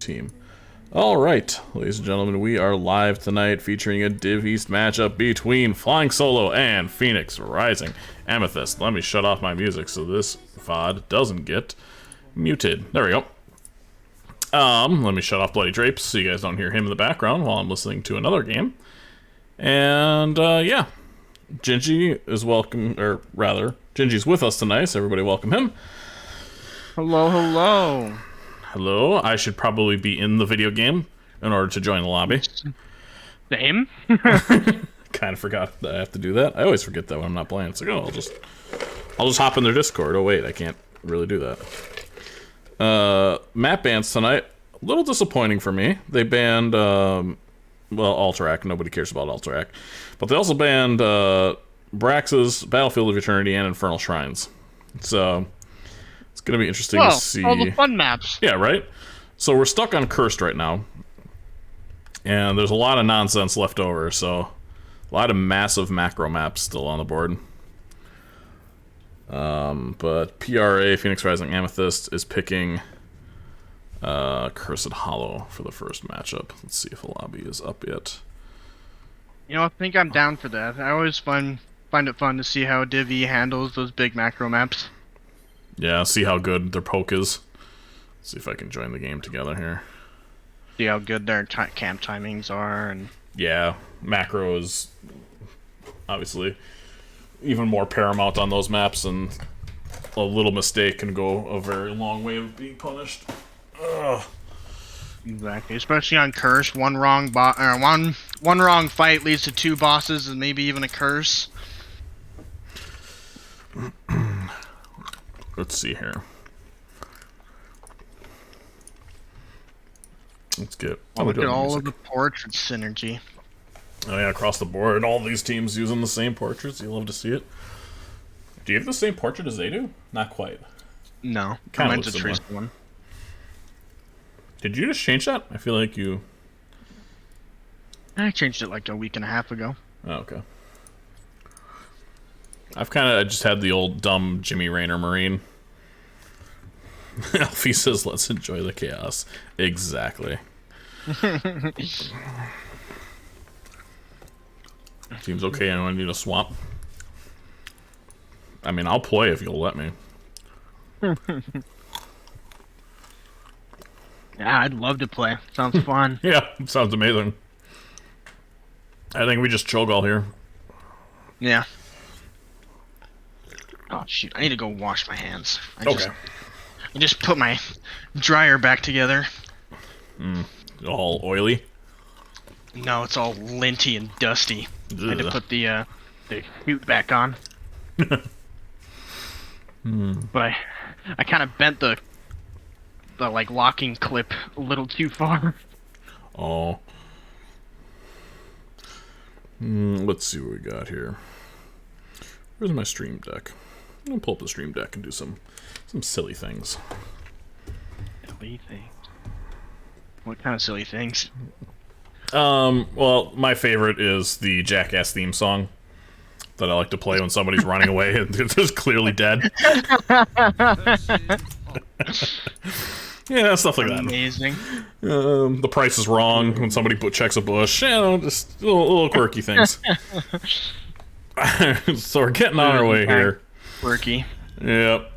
team. Alright, ladies and gentlemen, we are live tonight featuring a Div East matchup between Flying Solo and Phoenix Rising Amethyst. Let me shut off my music so this VOD doesn't get muted. There we go. Let me shut off Bloody Drapes so you guys don't hear him in the background while I'm listening to another game. And, yeah. Gingy is welcome, or rather, Gingy's with us tonight, so everybody welcome him. Hello, hello. Hello, I should probably be in the video game in order to join the lobby. Same? Kind of forgot that I have to do that. I always forget that when I'm not playing. It's like, oh, I'll just hop in their Discord. Oh wait, I can't really do that. Map bans tonight, a little disappointing for me. They banned, well, Alterac. Nobody cares about Alterac. But they also banned Brax's Battlefield of Eternity and Infernal Shrines. So it's going to be interesting to see. All the fun maps. Yeah, right? So we're stuck on Cursed right now. And there's a lot of nonsense left over, so a lot of massive macro maps still on the board. But PRA, Phoenix Rising Amethyst, is picking Cursed Hollow for the first matchup. Let's see if the lobby is up yet. You know, I think I'm down for that. I always find it fun to see how Div E handles those big macro maps. Yeah, see how good their poke is. See if I can join the game together here. See how good their camp timings are, and yeah, macro is obviously even more paramount on those maps, and a little mistake can go a very long way of being punished. Ugh. Exactly, especially on Curse. One wrong one wrong fight leads to 2 bosses and maybe even a curse. Let's see here. Let's get. Oh, look at all of the portrait synergy. Oh yeah, across the board, all these teams using the same portraits. You love to see it. Do you have the same portrait as they do? Not quite. No, Kinda mine's a looks Tracer similar. one. Did you just change that? I feel like you. I changed it like a week and a half ago. Oh, okay. I've kind of just had the old dumb Jimmy Raynor Marine. Alfie says, let's enjoy the chaos. Exactly. Seems okay. Anyone need a swap? I mean, I'll play if you'll let me. Yeah, I'd love to play. Sounds fun. Yeah, sounds amazing. I think we just choke all here. Yeah. Oh shoot! I need to go wash my hands. I just put my dryer back together. All oily? No, it's all linty and dusty. I had to put the chute back on. But I kind of bent the like locking clip a little too far. Oh. Let's see what we got here. Where's my stream deck? I'm gonna pull up the stream deck and do some silly things. Silly things. What kind of silly things? Well, my favorite is the Jackass theme song that I like to play when somebody's running away and they're just clearly dead. Yeah, stuff like that. Amazing. The Price is Wrong when somebody checks a bush. You know, just little quirky things. So we're getting on our way here. Quirky. Yep.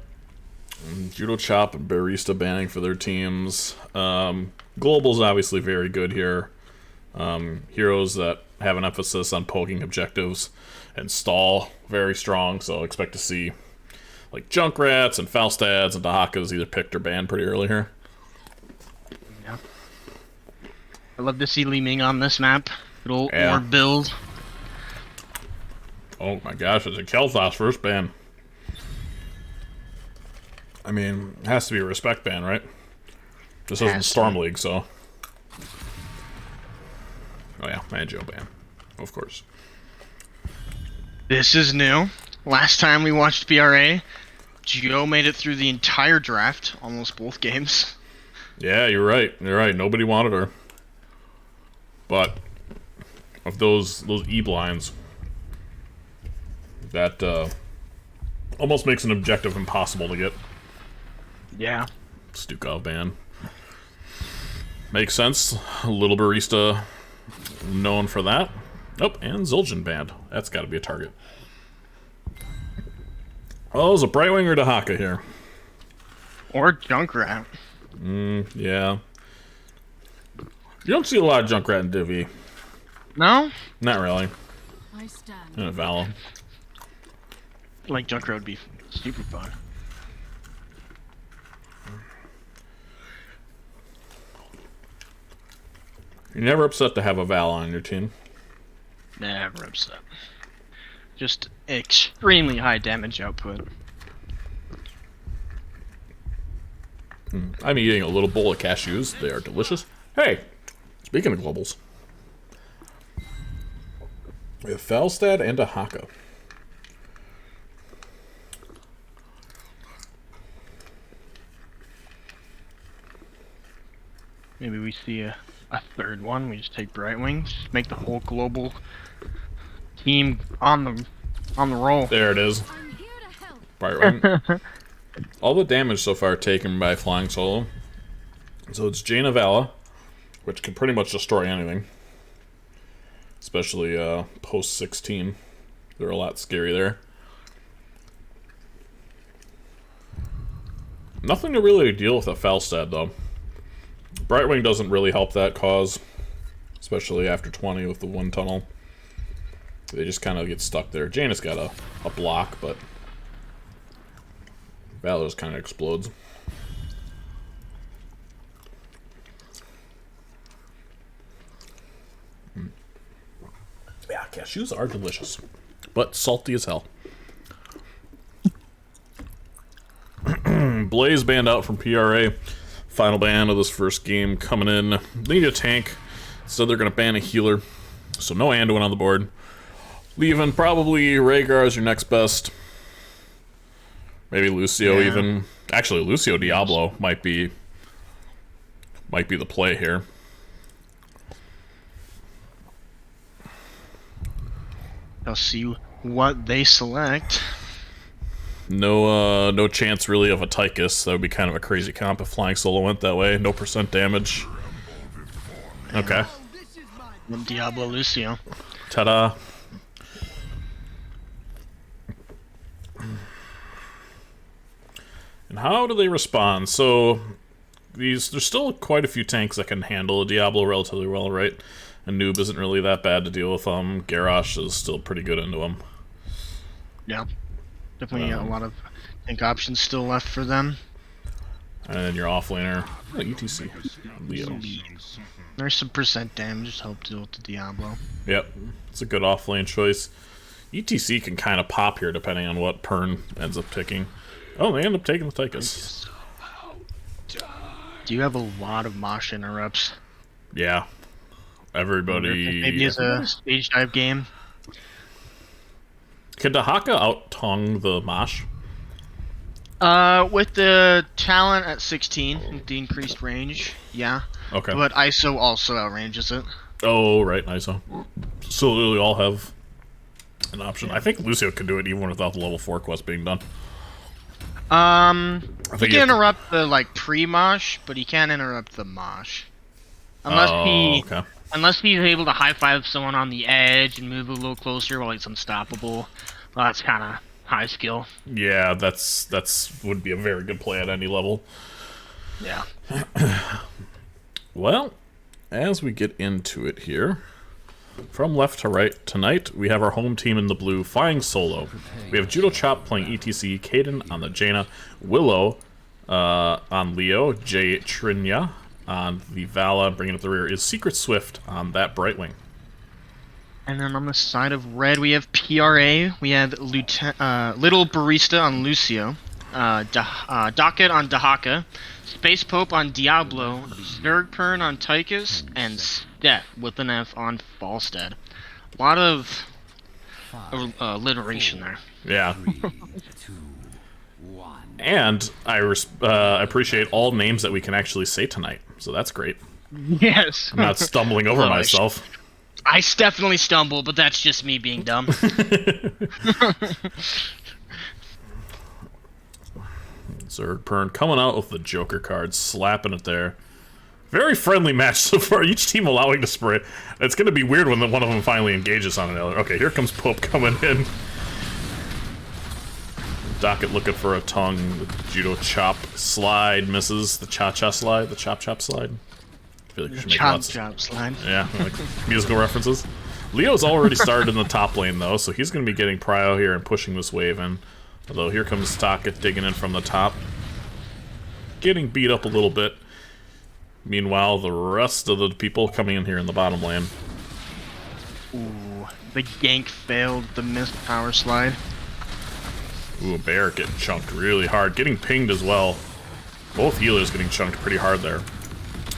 Judo Chop and Barista banning for their teams. Global's obviously very good here. Heroes that have an emphasis on poking objectives and stall, very strong, so expect to see like Junkrats and Falstads and Dahakas either picked or banned pretty early here. Yeah. I love to see Li Ming on this map. Good old Yeah. orb build. Oh my gosh, it's a Kel'Thas first ban. I mean, it has to be a respect ban, right? This isn't Storm League, so. Oh yeah, Magio ban. Of course. This is new. Last time we watched BRA, Gio made it through the entire draft, almost both games. Yeah, you're right. You're right. Nobody wanted her. But of those E blinds, that almost makes an objective impossible to get. Yeah. Stukov ban. Makes sense. A little barista known for that. Oh, and Zul'jin Band. That's got to be a target. Oh, is a Brightwing or Dahaka here? Or Junkrat. Yeah. You don't see a lot of Junkrat in Div E. No? Not really. I stand. And a Vala. Like Junkrat would be super fun. You're never upset to have a Vala on your team. Never upset. Just extremely high damage output. I'm eating a little bowl of cashews. They are delicious. Hey, speaking of globals, we have Falstad and a Haka. Maybe we see a third one. We just take Brightwings, make the whole global team on the roll. There it is. I'm here to help. Brightwing. All the damage so far taken by Flying Solo. So it's Jaina Vala, which can pretty much destroy anything. Especially post 16. They're a lot scary there. Nothing to really deal with a Falstad though. Brightwing doesn't really help that cause, especially after 20 with the one tunnel. They just kind of get stuck there. Jaina's got a block, but Vala just kind of explodes. Yeah, cashews are delicious, but salty as hell. Blaze banned out from PRA. Final ban of this first game coming in. They need a tank, so they're going to ban a healer. So no Anduin on the board. Leaving probably Rhaegar as your next best. Maybe Lucio even. Actually, Lucio Diablo might be the play here. I'll see what they select. No chance really of a Tychus. That would be kind of a crazy comp if Flying Solo went that way. No % damage. Okay. Diablo Lucio. Ta-da. And how do they respond? So there's still quite a few tanks that can handle a Diablo relatively well, right? A noob isn't really that bad to deal with them. Garrosh is still pretty good into them. Yeah. Definitely a lot of tank options still left for them. And then your offlaner, ETC, Leo. There's some % damage to help deal with the Diablo. Yep, it's a good offlane choice. ETC can kind of pop here depending on what Pern ends up picking. Oh, they end up taking the Tychus. Do you have a lot of Mosh interrupts? Yeah. Everybody... Maybe it's a stage dive game. Can Dahaka out-tongue the Mosh? With the talent at 16, with the increased range, yeah. Okay. But ISO also outranges it. Oh, right, ISO. So literally all have an option. I think Lucio could do it even without the level 4 quest being done. He can interrupt the, like, pre-mosh, but he can't interrupt the mosh. Unless he's able to high-five someone on the edge and move a little closer while he's unstoppable. Well, that's kind of high skill. Yeah, that's would be a very good play at any level. Yeah. Well, as we get into it here, from left to right tonight, we have our home team in the blue, Flying Solo. We have Judo Chop playing ETC, Caden on the Jaina, Willow on Leo, Jay Trinya on the Vala, bringing up the rear is Secret Swift on that Brightwing. And then on the side of red, we have PRA. We have Little Barista on Lucio, Docket on Dahaka, Space Pope on Diablo, Zergpern on Tychus, and Steph with an F on Falstad. A lot of alliteration there. Yeah. And I appreciate all names that we can actually say tonight, so that's great. Yes. I'm not stumbling over myself. I definitely stumble, but that's just me being dumb. Zergpern coming out with the Joker card, slapping it there. Very friendly match so far. Each team allowing to spray. It's going to be weird when one of them finally engages on another. Okay, here comes Pope coming in. Docket looking for a tongue. The judo chop slide misses. The cha-cha slide. The chop-chop slide. I feel like you should make Chop slide. Yeah, like musical references. Leo's already started in the top lane, though, so he's going to be getting prio here and pushing this wave in. Although here comes Docket digging in from the top. Getting beat up a little bit. Meanwhile, the rest of the people coming in here in the bottom lane. Ooh, the gank failed the missed power slide. Ooh, Bear getting chunked really hard. Getting pinged as well. Both healers getting chunked pretty hard there.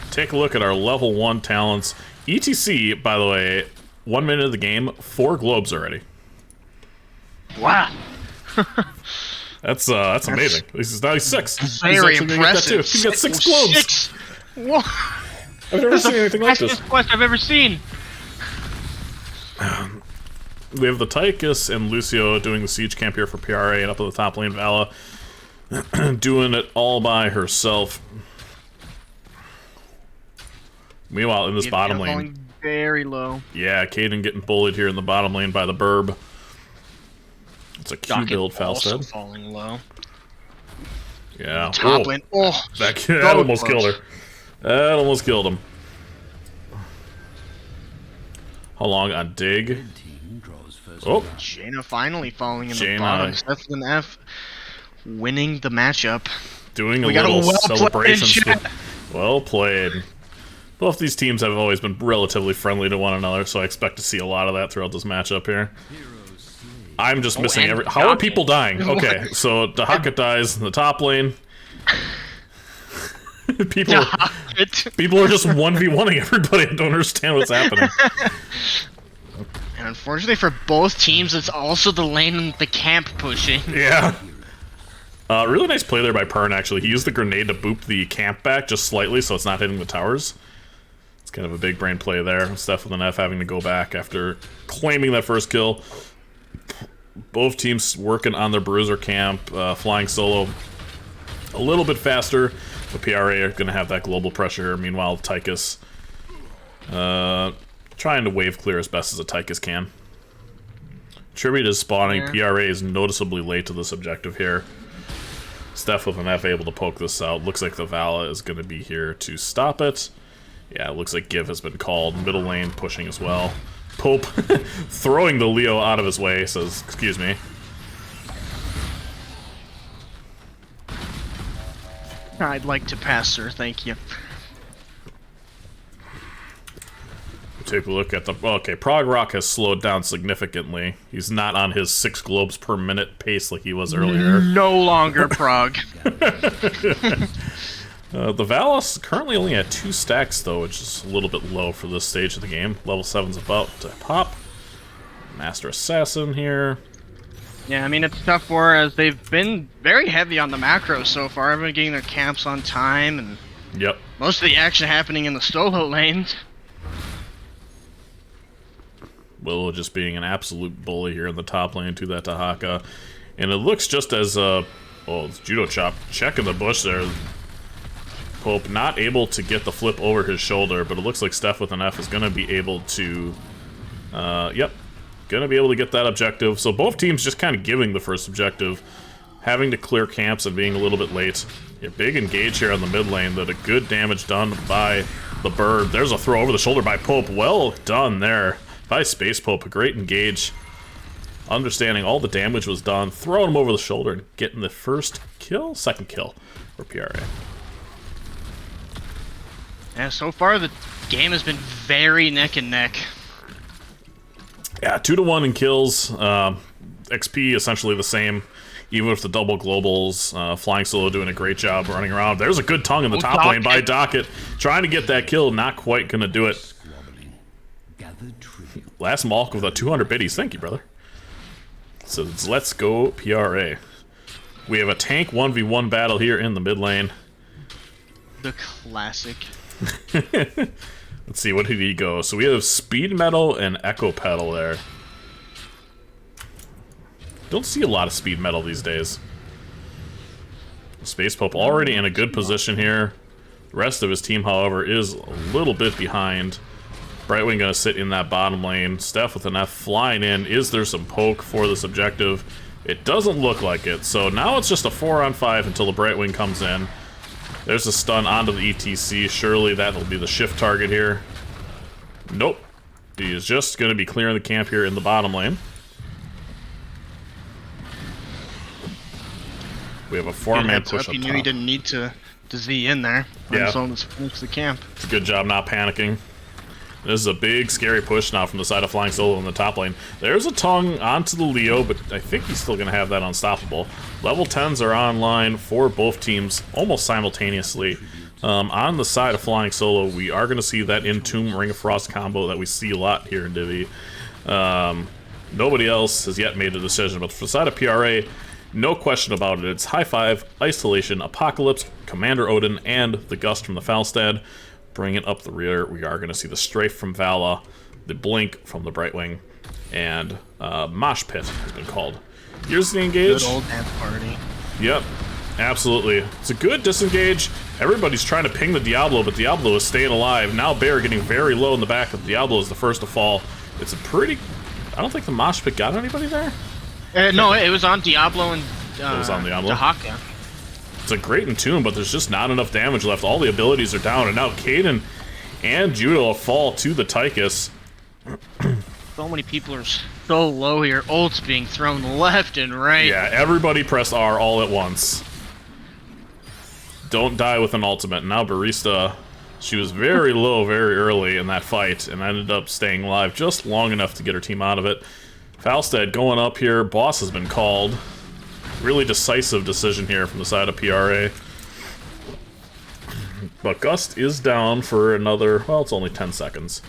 Take a look at our level 1 talents. ETC, by the way, 1 minute of the game, 4 globes already. Wow. That's amazing. Now he's 6. Very he's impressive. He's got 6 globes. 6. Whoa. I've never seen anything like this. Fastest quest I've ever seen. We have the Tychus and Lucio doing the siege camp here for PRA, and up in the top lane, Vala doing it all by herself. Meanwhile, in this bottom lane, falling very low. yeah, Caden getting bullied here in the bottom lane by the Burb. It's a Q Docket build, also Falstead. falling low. Yeah. Top lane. Oh, That almost killed her. That almost killed him. How long on dig? Oh, Jaina finally falling in the Jaina. bottom. Steph and F winning the matchup. doing a We got a little well-played celebration. shot. Well played. Both these teams have always been relatively friendly to one another, so I expect to see a lot of that throughout this matchup here. I'm just missing and every. How are Docket. people dying? Okay, so Dahaka dies in the top lane. people are just 1v1ing everybody. I don't understand what's happening. And unfortunately for both teams, it's also the lane and the camp pushing. Yeah. Really nice play there by Pern, actually. He used the grenade to boop the camp back just slightly so it's not hitting the towers. It's kind of a big brain play there. Steph with an F having to go back after claiming that first kill. Both teams working on their bruiser camp, flying solo a little bit faster. The PRA are going to have that global pressure. Meanwhile, Tychus trying to wave clear as best as a Tychus can. Tribute is spawning. Yeah. PRA is noticeably late to this objective here. Steph with an F able to poke this out. Looks like the Vala is going to be here to stop it. Yeah, it looks like Give has been called. Middle lane pushing as well. Pope throwing the Leo out of his way, says, excuse me. I'd like to pass, sir. Thank you. Take a look at the... Okay, Prog Rock has slowed down significantly. He's not on his 6 globes per minute pace like he was earlier. No longer Prague. The Valos currently only at 2 stacks, though, which is a little bit low for this stage of the game. Level 7's about to pop. Master Assassin here. Yeah, I mean, it's tough for as they've been very heavy on the macros so far. Everyone getting their camps on time, and Yep. most of the action happening in the solo lanes. Willow just being an absolute bully here in the top lane to that Dahaka. And it looks just as, oh, it's Judo Chop checking the bush there. Pope not able to get the flip over his shoulder, but it looks like Steph with an F is going to be able to, yep, going to be able to get that objective. So both teams just kind of giving the first objective, having to clear camps and being a little bit late. Yeah, big engage here on the mid lane, that a good damage done by the Bird. There's a throw over the shoulder by Pope. Well done there by Space Pope. A great engage. Understanding all the damage was done, throwing him over the shoulder and getting the first kill, second kill for PRA. Yeah, so far the game has been very neck and neck. Yeah, 2-1 in kills. XP essentially the same, even with the double globals. Flying Solo doing a great job running around. There's a good tongue in the top lane by Docket. Trying to get that kill, not quite going to do it. Last Malk with a 200 biddies. Thank you, brother. So let's go PRA. We have a tank 1v1 battle here in the mid lane. The classic. Let's see, what did he go? So we have Speed Metal and Echo Pedal there. Don't see a lot of Speed Metal these days. Space Pope already in a good position here. The rest of his team, however, is a little bit behind. Brightwing going to sit in that bottom lane. Steph with an F flying in. Is there some poke for this objective? It doesn't look like it. So now it's just a 4-on-5 until the Brightwing comes in. There's a stun onto the ETC. Surely that'll be the shift target here. Nope. He is just going to be clearing the camp here in the bottom lane. We have a 4-man push up He knew top. he didn't need to Z in there. Yeah. So let's finish the camp. It's a good job not panicking. This is a big, scary push now from the side of Flying Solo in the top lane. There's a tongue onto the Leo, but I think he's still going to have that unstoppable. Level 10s are online for both teams almost simultaneously. On the side of Flying Solo, we are going to see that Entomb Ring of Frost combo that we see a lot here in Div E. Nobody else has yet made a decision, but for the side of PRA, no question about it. It's High Five, Isolation, Apocalypse, Commander Odin, and the Gust from the Falstad. Bringing up the rear, we are going to see the Strafe from Vala, the Blink from the Brightwing, and Mosh Pit has been called. Here's the engage. Good old dance party. Yep, absolutely. It's a good disengage. Everybody's trying to ping the Diablo, but Diablo is staying alive. Now Bear getting very low in the back, but Diablo is the first to fall. It's a pretty... I don't think the Mosh Pit got anybody there. No, it was on Diablo and It was on Diablo. Dahaka. It's a great Entomb, but there's just not enough damage left. All the abilities are down, and now Kaden and Judo fall to the Tychus. So many people are so low here. Ults being thrown left and right. Yeah, everybody press R all at once. Don't die with an ultimate. Now Barista, she was very low very early in that fight, and ended up staying alive just long enough to get her team out of it. Falstad going up here. Boss has been called. Really decisive decision here from the side of PRA. But Gust is down for another, well, it's only 10 seconds.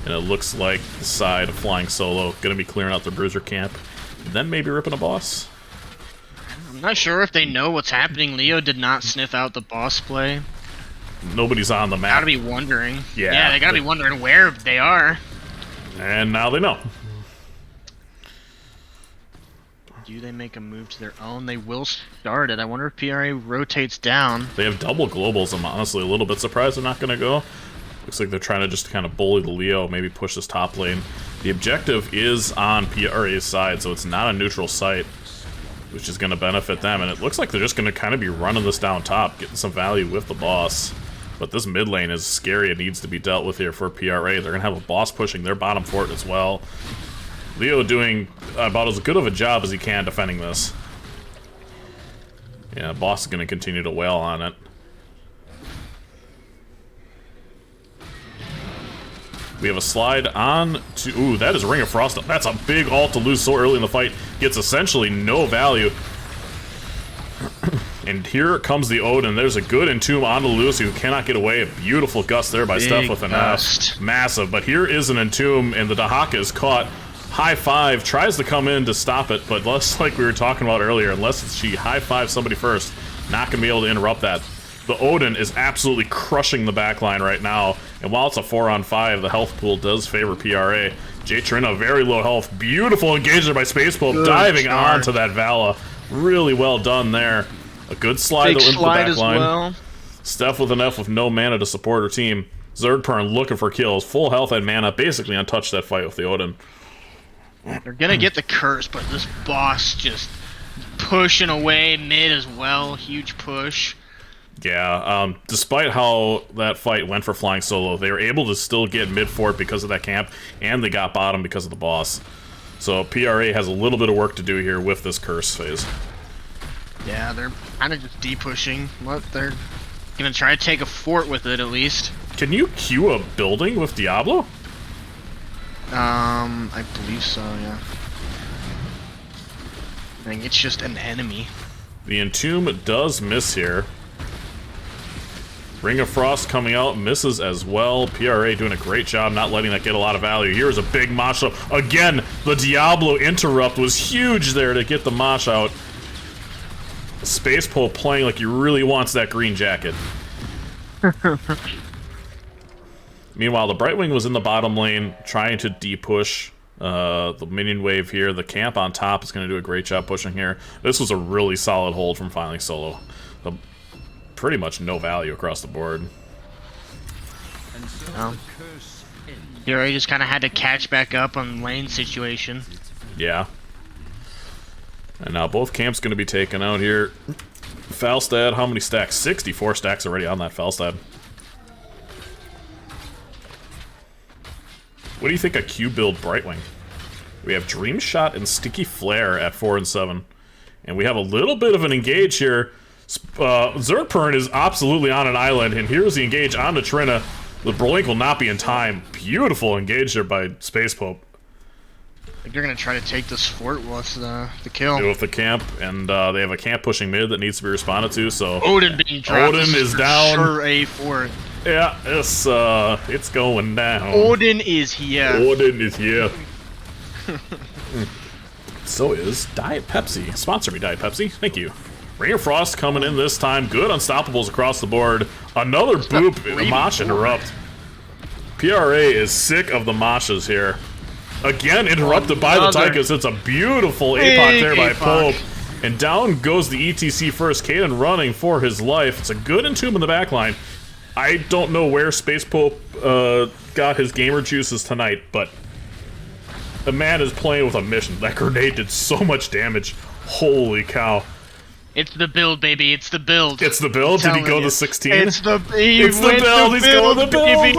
And it looks like the side of Flying Solo going to be clearing out the Bruiser camp. And then maybe ripping a boss. I'm not sure if they know what's happening. Leo did not sniff out the boss play. Nobody's on the map. Gotta be wondering. Yeah, they gotta be wondering where they are. And now they know. Do they make a move to their own? They will start it. I wonder if PRA rotates down. They have double globals. I'm honestly a little bit surprised they're not going to go. Looks like they're trying to just kind of bully the Leo, maybe push this top lane. The objective is on PRA's side, so it's not a neutral site, which is going to benefit them. And it looks like they're just going to kind of be running this down top, getting some value with the boss. But this mid lane is scary. It needs to be dealt with here for PRA. They're going to have a boss pushing their bottom fort as well. Leo doing about as good of a job as he can defending this. Yeah, boss is going to continue to wail on it. We have a slide on to... Ooh, that is Ring of Frost. That's a big ult to lose so early in the fight. Gets essentially no value. And here comes the Odin. There's a good Entomb on the Lucy who cannot get away. A beautiful Gust there by Steph with an F. Massive. But here is an Entomb, and the Dahaka is caught. High Five tries to come in to stop it, but just like we were talking about earlier, unless she High Five somebody first, not going to be able to interrupt that. The Odin is absolutely crushing the backline right now, and while it's a 4-on-5, the health pool does favor PRA. Jay Trina, very low health. Beautiful engagement by Space Pope, diving onto that Vala. Really well done there. A good slide into the backline. Well. Steph with an F with no mana to support her team. Zerdpern looking for kills. Full health and mana, basically untouched that fight with the Odin. They're gonna get the curse, but this boss just pushing away mid as well. Huge push. Yeah, despite how that fight went for Flying Solo, they were able to still get mid fort because of that camp, and they got bottom because of the boss. So PRA has a little bit of work to do here with this curse phase. Yeah, they're kind of just de-pushing. What? They're gonna try to take a fort with it at least. Can you queue a building with Diablo? I believe so, yeah. I think it's just an enemy. The Entomb does miss here. Ring of Frost coming out, misses as well. PRA doing a great job not letting that get a lot of value. Here's a big mosh up. Again, the Diablo interrupt was huge there to get the mosh out. Space Pole playing like he really wants that green jacket. Meanwhile, the Brightwing was in the bottom lane trying to de-push the minion wave here. The camp on top is going to do a great job pushing here. This was a really solid hold from Flying Solo. pretty much no value across the board. PRA just kind of had to catch back up on lane situation. Yeah. And now both camps going to be taken out here. Falstad, how many stacks? 64 stacks already on that Falstad. What do you think of Q build Brightwing? We have Dream Shot and Sticky Flare at 4 and 7. And we have a little bit of an engage here. Zergpern is absolutely on an island, and here's the engage on the Trina. The Blink will not be in time. Beautiful engage there by Space Pope. I think they're going to try to take this fort with the kill. With the camp, and they have a camp pushing mid that needs to be responded to, so... Odin being dropped. Odin is down. Sure a fort. Yeah, it's going down. Odin is here. Odin is here. So is Diet Pepsi. Sponsor me, Diet Pepsi. Thank you. Ring of Frost coming in this time. Good unstoppables across the board. Another boop. Mosh interrupt. PRA is sick of the Moshes here. Again, interrupted by the Tychus. It's a beautiful APOC there by Pope. And down goes the ETC first. Kaden running for his life. It's a good entomb in the backline. I don't know where Space Pope got his gamer juices tonight, but the man is playing with a mission. That grenade did so much damage. Holy cow. It's the build, baby. It's the build. It's the build? Did he go to 16? It's the build. It's the build. He's going to the build.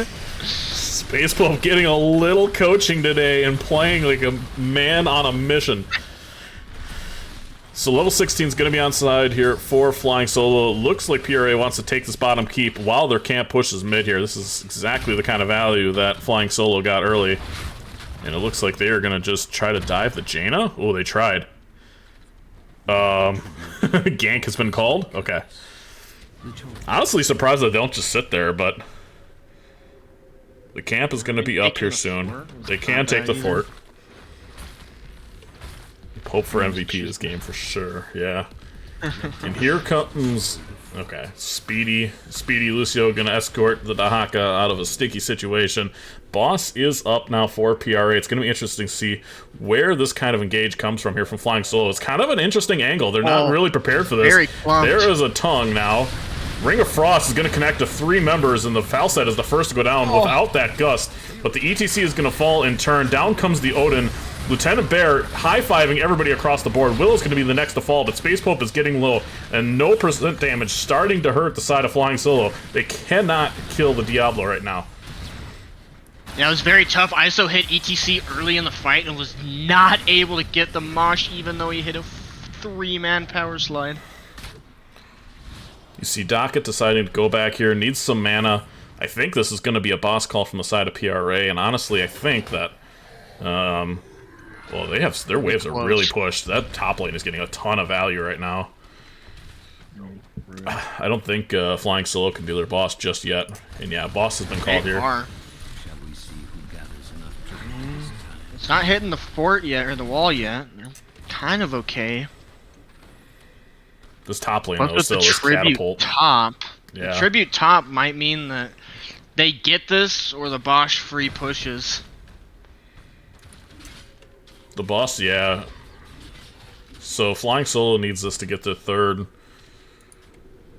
Baby. Space Pope getting a little coaching today and playing like a man on a mission. So level 16 is going to be on side here for Flying Solo. Looks like PRA wants to take this bottom keep while their camp pushes mid here. This is exactly the kind of value that Flying Solo got early. And it looks like they are going to just try to dive the Jaina. Oh, they tried. Gank has been called? Okay. Honestly surprised that they don't just sit there, but the camp is going to be up here soon. They can take the fort. Hope for MVP this game for sure, yeah. And here comes... Okay, Speedy Lucio gonna escort the Dahaka out of a sticky situation. Boss is up now for PRA. It's gonna be interesting to see where this kind of engage comes from here from Flying Solo. It's kind of an interesting angle. They're not really prepared for this. Very clumped. There is a tongue now. Ring of Frost is gonna connect to 3 members, and the Falstad is the first to go down without that gust. But the ETC is gonna fall in turn. Down comes the Odin. Lieutenant Bear high-fiving everybody across the board. Willow's going to be the next to fall, but Space Pope is getting low, and no percent damage starting to hurt the side of Flying Solo. They cannot kill the Diablo right now. Yeah, it was very tough. ISO hit ETC early in the fight and was not able to get the Mosh, even though he hit a 3-man power slide. You see Docket deciding to go back here, needs some mana. I think this is going to be a boss call from the side of PRA, and honestly, I think that... well, they have their waves are really pushed. That top lane is getting a ton of value right now. I don't think Flying Solo can be their boss just yet. And yeah, boss has been called here. It's not hitting the fort yet, or the wall yet. They're kind of okay. This top lane, But though, with still the is tribute catapult. top, Yeah. the tribute top might mean that they get this, or the Bosch free pushes. The boss, yeah. So Flying Solo needs this to get to third.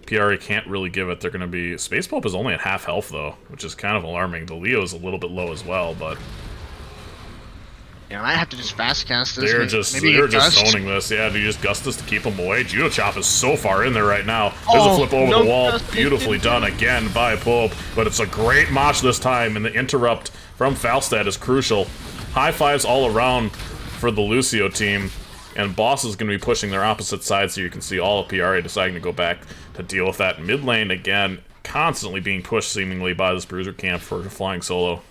PRA can't really give it. They're going to be... Space Pope is only at half health, though, which is kind of alarming. The Leo is a little bit low as well, but... Yeah, I have to just fast cast this. They're just zoning this. Yeah, do you just gust this to keep them away? Judo Chop is so far in there right now. There's a flip over the wall. Beautifully done again by Pope, but it's a great Mosh this time, and the interrupt from Falstad is crucial. High fives all around for the Lucio team, and Boss is going to be pushing their opposite side, so you can see all of PRA deciding to go back to deal with that. Mid lane, again, constantly being pushed seemingly by this Bruiser camp for Flying Solo.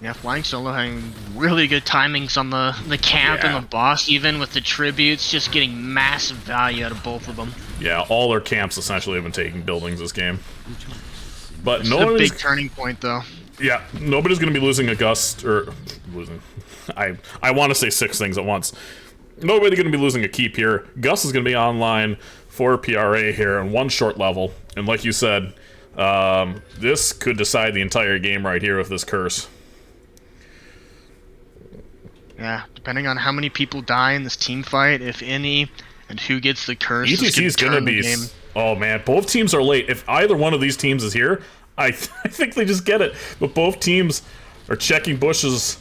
Yeah, Flying Solo having really good timings on the camp and the boss, even with the tributes, just getting massive value out of both of them. Yeah, all their camps essentially have been taking buildings this game. But It's no a big turning point, though. Yeah, nobody's going to be losing a gust, or losing. I want to say 6 things at once. Nobody's going to be losing a keep here. Gus is going to be online for PRA here in one short level, and like you said, this could decide the entire game right here with this curse. Yeah, depending on how many people die in this team fight, if any, and who gets the curse, ETC is gonna be. Oh man, both teams are late. If either one of these teams is here, I think they just get it. But both teams are checking bushes.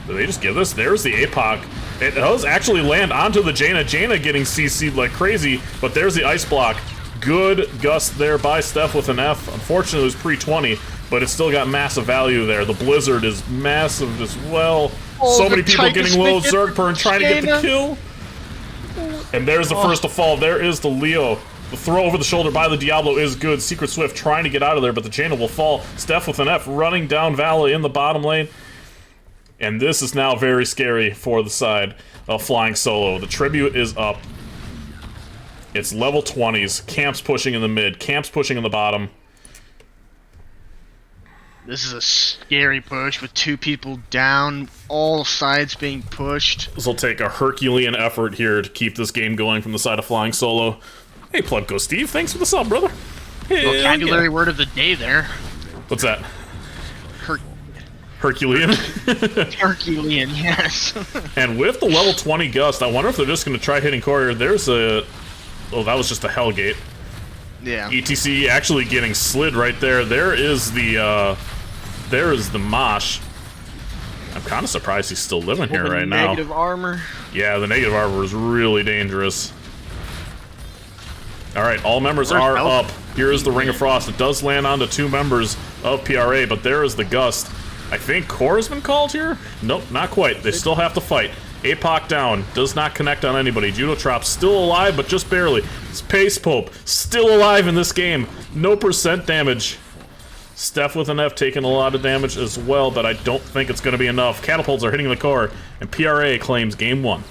Do they just give this? There's the APOC. It does actually land onto the Jaina. Jaina getting CC'd like crazy, but there's the ice block. Good gust there by Steph with an F. Unfortunately, it was pre-20, but it's still got massive value there. The Blizzard is massive as well. Oh, so many people getting low. Zergpern trying to get the Jaina. kill. And there's the first to fall. There is the Leo. The throw over the shoulder by the Diablo is good. Secret Swift trying to get out of there, but the Jaina will fall. Steph with an F running down Valley in the bottom lane. And this is now very scary for the side of Flying Solo. The tribute is up. It's level 20s. Camps pushing in the mid. Camps pushing in the bottom. This is a scary push with 2 people down, all sides being pushed. This will take a Herculean effort here to keep this game going from the side of Flying Solo. Hey, Plug Go Steve. Thanks for the sub, brother. Hey, Vocabulary word of the day there. What's that? Herculean. Herculean, yes. And with the level 20 Gust, I wonder if they're just going to try hitting Courier. There's a... Oh, that was just a Hellgate. Yeah. ETC actually getting slid right there. There is the Mosh. I'm kind of surprised he's still living here right now. Negative armor. Yeah, the negative armor is really dangerous. Alright, all members are up. Here is the Ring of Frost. It does land onto 2 members of PRA, but there is the Gust. I think Core has been called here? Nope, not quite. They still have to fight. APOC down. Does not connect on anybody. Judotrop still alive, but just barely. Space Pope still alive in this game. No percent damage. Steph with an F taking a lot of damage as well, but I don't think it's going to be enough. Catapults are hitting the core, and PRA claims game 1.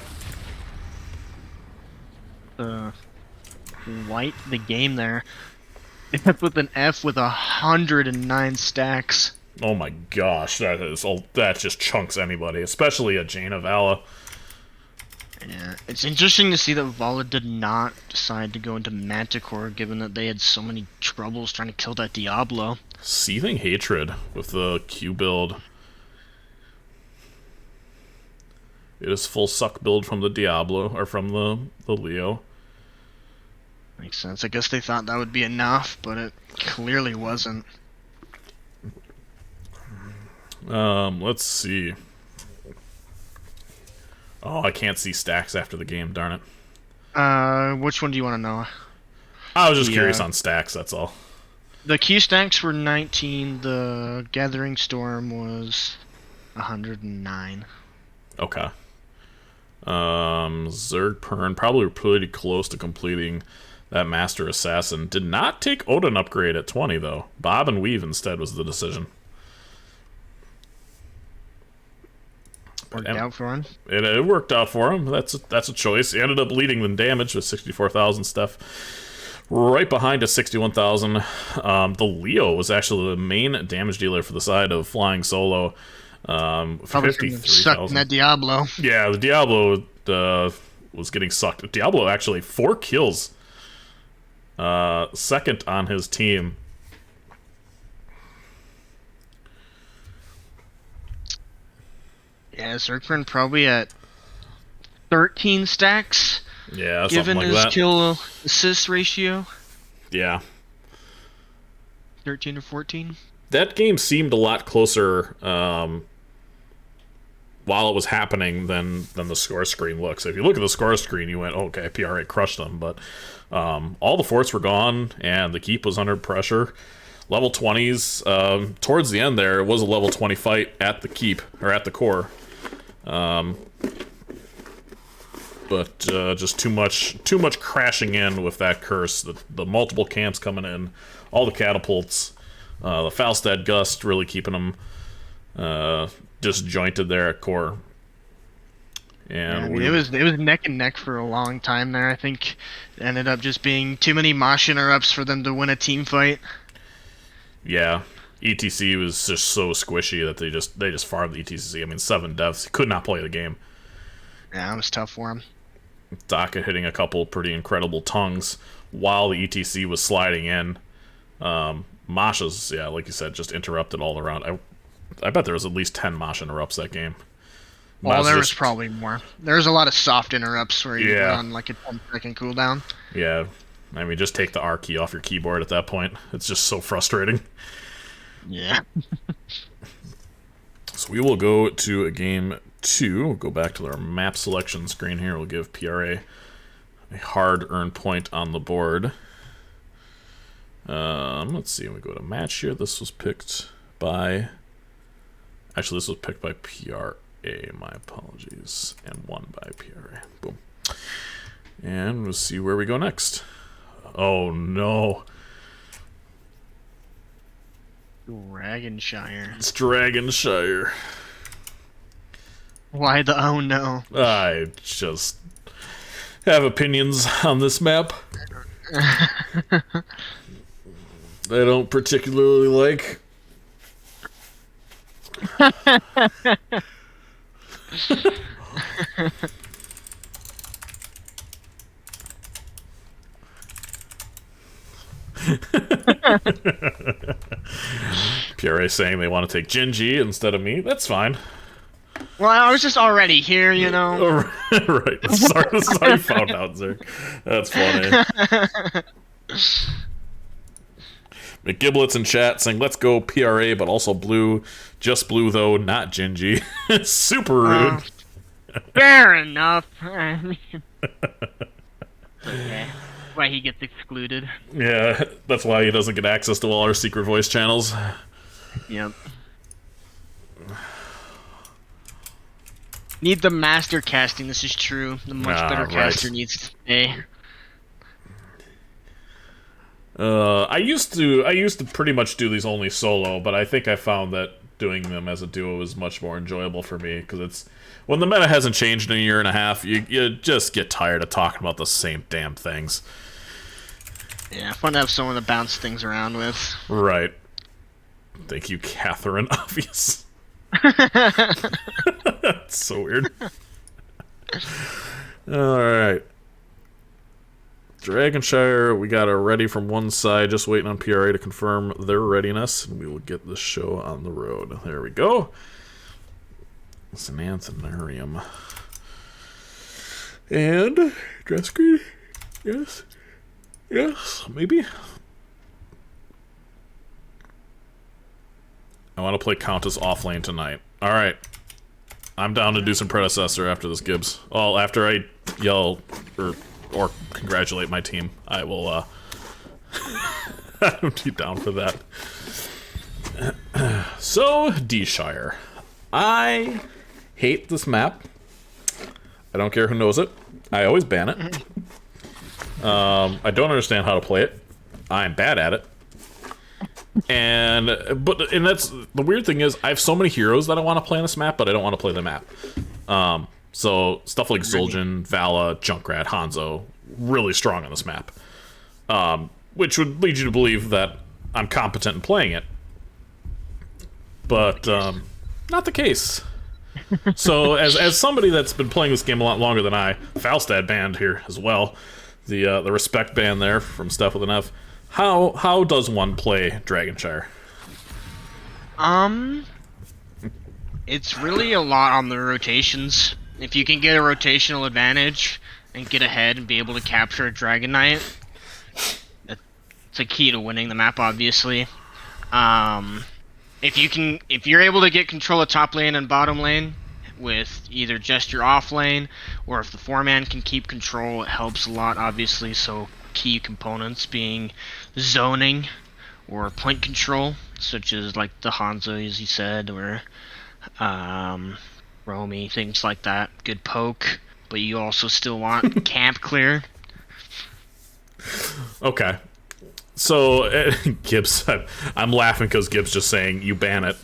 White the game there. F with an F with 109 stacks. Oh my gosh, that just chunks anybody, especially a Jaina Vala. Yeah, it's interesting to see that Vala did not decide to go into Manticore, given that they had so many troubles trying to kill that Diablo. Seething Hatred with the Q build. It is full suck build from the Diablo, or from the Leo. Makes sense. I guess they thought that would be enough, but it clearly wasn't. Let's see. Oh, I can't see stacks after the game, darn it. Which one do you want to know? I was just curious on stacks, that's all. The Q stacks were 19, the Gathering Storm was 109. Okay. Zergpern probably pretty close to completing that Master Assassin. Did not take Odin upgrade at 20, though. Bob and Weave instead was the decision. Worked out for him. It worked out for him. That's a choice. He ended up leading the damage with 64,000 stuff. Right behind at 61,000. The Leo was actually the main damage dealer for the side of Flying Solo. Probably sucked that Diablo. Yeah, the Diablo was getting sucked. Diablo actually 4 kills. Second on his team. Yeah, Zergpern probably at 13 stacks. Yeah, given like his that. kill assist ratio. Yeah. 13 or 14. That game seemed a lot closer while it was happening than the score screen looks. If you look at the score screen, you went, okay, PRA crushed them, but all the forts were gone, and the keep was under pressure. Level 20s, towards the end there, it was a level 20 fight at the keep, or at the core. But just too much crashing in with that curse. The multiple camps coming in, all the catapults, the Falstad Gust really keeping them disjointed there at core. And yeah, it was neck and neck for a long time there. I think it ended up just being too many Mosh interrupts for them to win a team fight. Yeah, ETC was just so squishy that they just farmed the ETC. I mean, 7 deaths. He could not play the game. Yeah, it was tough for him. Daka hitting a couple pretty incredible tongues while the ETC was sliding in. Masha's, yeah, like you said, just interrupted all around. bet there was at least 10 Mosh interrupts that game. Well, there was probably more. There's a lot of soft interrupts where you put Yeah. on like a 10-second cooldown. Yeah, I mean, just take the R key off your keyboard at that point. It's just so frustrating. Yeah. So we will go to a game 2. We'll go back to our map selection screen here. We'll give PRA a hard-earned point on the board. Let's see. We go to match here. This was picked by... Actually, this was picked by PRA. My apologies. And won by PRA. Boom. And we'll see where we go next. Oh, no. Dragonshire. It's Dragonshire. Why the oh no? I just have opinions on this map. I don't particularly like. PRA saying they want to take Gingy instead of me. That's fine. Well, I was just already here, you know. Right. Sorry, this is how you found out, Zerk. That's funny. McGiblets in chat saying, let's go PRA, but also blue. Just blue, though, not Gingy. Super rude. Fair enough. Okay. Why he gets excluded. Yeah, that's why he doesn't get access to all our secret voice channels. Yep. Need the master casting, this is true. The much better caster needs to stay. I used to pretty much do these only solo, but I think I found that doing them as a duo is much more enjoyable for me, because it's when the meta hasn't changed in a year and a half, you just get tired of talking about the same damn things. Yeah, fun to have someone to bounce things around with. Right. Thank you, Catherine. Obvious. That's so weird. Alright. Dragonshire, we got our ready from one side, just waiting on PRA to confirm their readiness, and we will get the show on the road. There we go. Sananthonarium. And dress screen? Yes. Yes, maybe. I want to play Countess offlane tonight. Alright. I'm down to do some predecessor after this, Gibbs. Well, after I yell or congratulate my team, I will I'd be down for that. So, D-Shire. I hate this map. I don't care who knows it. I always ban it. I don't understand how to play it. I'm bad at it. And that's the weird thing is I have so many heroes that I want to play on this map, but I don't want to play the map. So stuff like Zul'jin, Vala, Junkrat, Hanzo, really strong on this map. Which would lead you to believe that I'm competent in playing it. But not the case. So as somebody that's been playing this game a lot longer than I, Falstad banned here as well. The respect ban there from Steph with an F. How does one play Dragonshire? It's really a lot on the rotations. If you can get a rotational advantage and get ahead and be able to capture a Dragon Knight, that's a key to winning the map, obviously. If you're able to get control of top lane and bottom lane with either just your off lane, or if the 4-man can keep control, it helps a lot, obviously. So key components being zoning or point control, such as like the Hanzo, as you said, or Romy, things like that. Good poke, but you also still want camp clear. Okay. So, Gibbs, I'm laughing because Gibbs just saying, you ban it.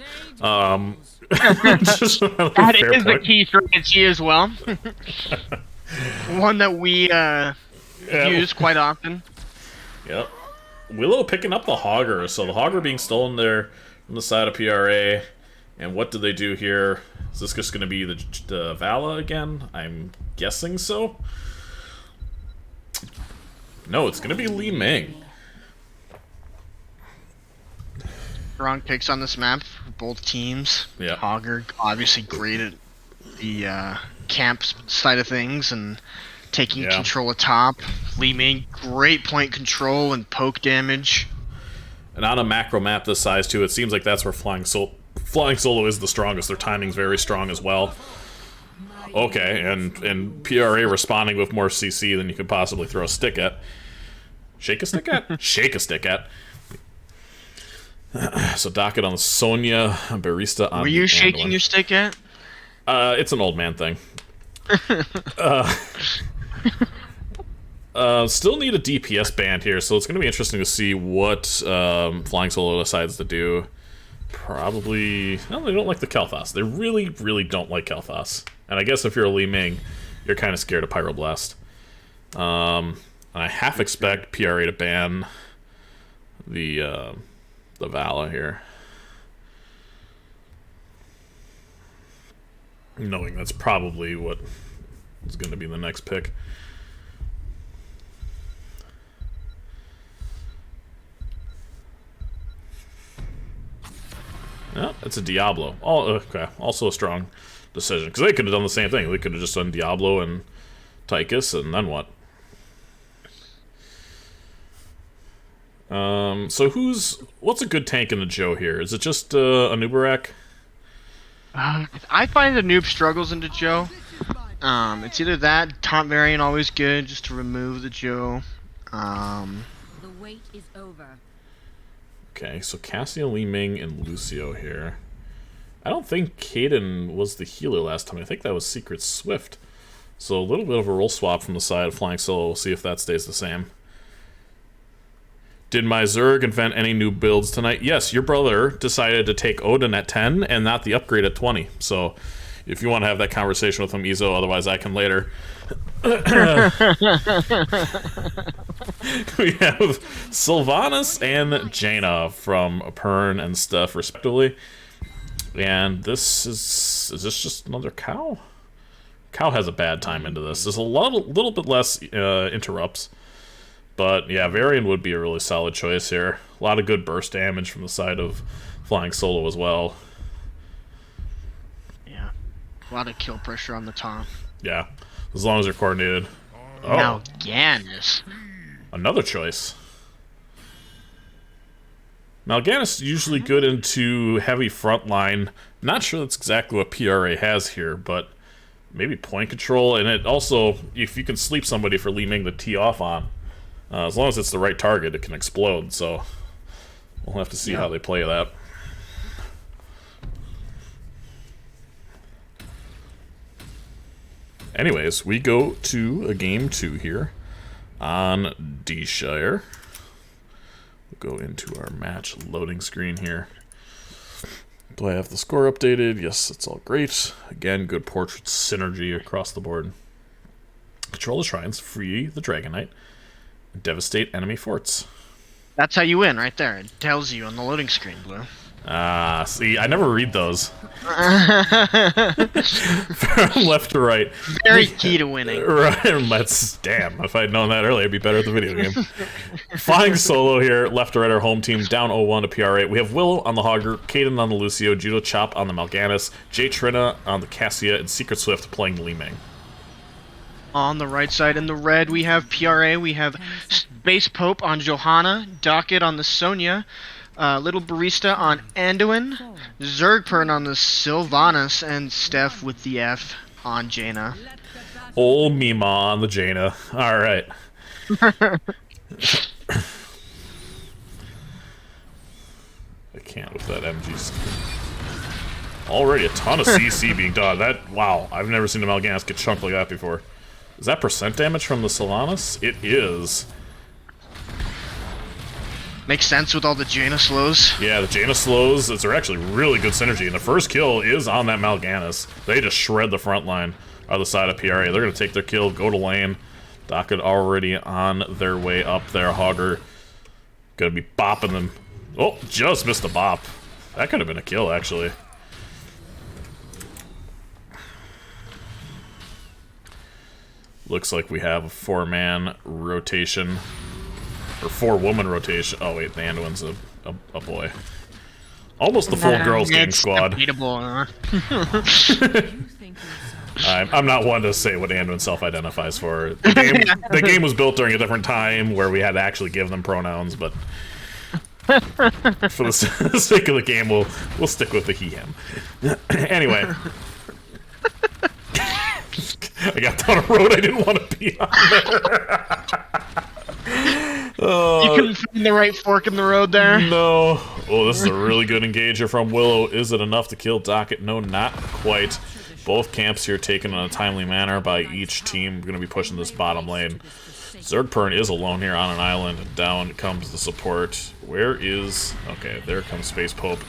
Just that is a key strategy as well. One that we use quite often. Yep. Willow picking up the Hogger. So the Hogger being stolen there from the side of PRA. And what do they do here? Is this just going to be the Vala again? I'm guessing so. No, it's going to be Li Ming. Strong picks on this map for both teams. Yeah. Hogger obviously great at the camp side of things and taking control of top. Li Ming, great point control and poke damage. And on a macro map this size too, it seems like that's where Flying Solo is the strongest. Their timing's very strong as well. Okay, and PRA responding with more CC than you could possibly throw a stick at. Shake a stick at? Shake a stick at. So Docket on the Sonya, Barista on Were you the shaking your stick at? It's an old man thing. Still need a DPS band here, so it's going to be interesting to see what Flying Solo decides to do. Probably... No, they don't like the Kel'Thas. They really, really don't like Kel'Thas. And I guess if you're a Li Ming, you're kind of scared of Pyroblast. And I half expect PRA to ban the Vala here. Knowing that's probably what is going to be the next pick. Yeah, it's a Diablo. Oh, okay. Also a strong decision. Because they could have done the same thing. They could have just done Diablo and Tychus, and then what? So what's a good tank in the Joe here? Is it just a Nubarak? I find the noob struggles into Joe. It's either that, Taunt Variant always good, just to remove the Joe. The wait is over. Okay, so Cassian, Li Ming, and Lucio here. I don't think Kaden was the healer last time. I think that was Secret Swift. So a little bit of a role swap from the side of Flying Solo. We'll see if that stays the same. Did my Zerg invent any new builds tonight? Yes, your brother decided to take Odin at 10 and not the upgrade at 20. So if you want to have that conversation with him, Izo, otherwise I can later. We have Sylvanas and Jaina from Pern and stuff, respectively. And this is this just another cow? Cow has a bad time into this. There's a little bit less interrupts. But yeah, Varian would be a really solid choice here. A lot of good burst damage from the side of Flying Solo as well. Yeah, a lot of kill pressure on the top. Yeah, as long as they're coordinated. Oh, Mal'Ganis. Another choice. Mal'Ganis is usually good into heavy frontline. Not sure that's exactly what PRA has here, but maybe point control. And it also, if you can sleep somebody for Li Ming to tee off on, as long as it's the right target, it can explode. So we'll have to see how they play that. Anyways, we go to a game 2 here on D-Shire. We'll go into our match loading screen here. Do I have the score updated? Yes, it's all great. Again, good portrait synergy across the board. Control the shrines, free the Dragon Knight, devastate enemy forts. That's how you win, right there. It tells you on the loading screen, Blue. See, I never read those. From left to right. Very key to winning. Right, that's, damn, if I'd known that earlier, I'd be better at the video game. Flying Solo here, left to right, our home team, down 0-1 to PRA. We have Willow on the Hogger, Kaden on the Lucio, Judo Chop on the Mal'Ganis, Jay Trina on the Cassia, and Secret Swift playing Li Ming. On the right side in the red, we have PRA. We have Space Pope on Johanna, Docket on the Sonya, Little Barista on Anduin, Zergpern on the Sylvanas, and Steph with the F on Jaina. Old Mima on the Jaina. Alright. I can't with that MG skin. Already a ton of CC being done. Wow, I've never seen a Mal'Ganis get chunked like that before. Is that percent damage from the Sylvanas? It is. Makes sense with all the Jaina slows. Yeah, the Jaina slows, it's actually really good synergy, and the first kill is on that Mal'Ganis. They just shred the front line on the side of PRA. They're going to take their kill, go to lane. Docket already on their way up there. Hogger going to be bopping them. Oh, just missed the bop. That could have been a kill, actually. Looks like we have a 4-man rotation. Or 4-woman rotation. Oh wait, the Anduin's a boy. Almost the full girls game It's squad. debatable, I'm not one to say what Anduin self-identifies for. The game was built during a different time where we had to actually give them pronouns, but for the sake of the game, we'll stick with the he/him. Anyway, I got down a road I didn't want to be on there. You couldn't find the right fork in the road there. No. Oh, this is a really good engager from Willow. Is it enough to kill Docket? No, not quite. Both camps here taken in a timely manner by each team. Going to be pushing this bottom lane. Zergpern is alone here on an island, and down comes the support. Where is... Okay, there comes Space Pope.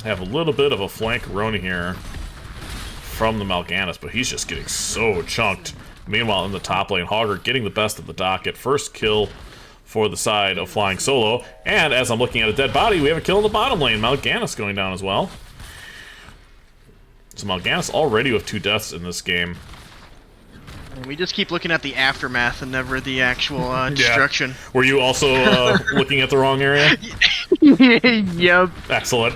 Have a little bit of a flank Roni here from the Mal'Ganis, but he's just getting so chunked. Meanwhile, in the top lane, Hogger getting the best of the Docket. First kill for the side of Flying Solo. And as I'm looking at a dead body, we have a kill in the bottom lane. Mal'Ganis going down as well. So Mal'Ganis already with 2 deaths in this game. We just keep looking at the aftermath and never the actual destruction. Yeah. Were you also looking at the wrong area? Yep. Excellent.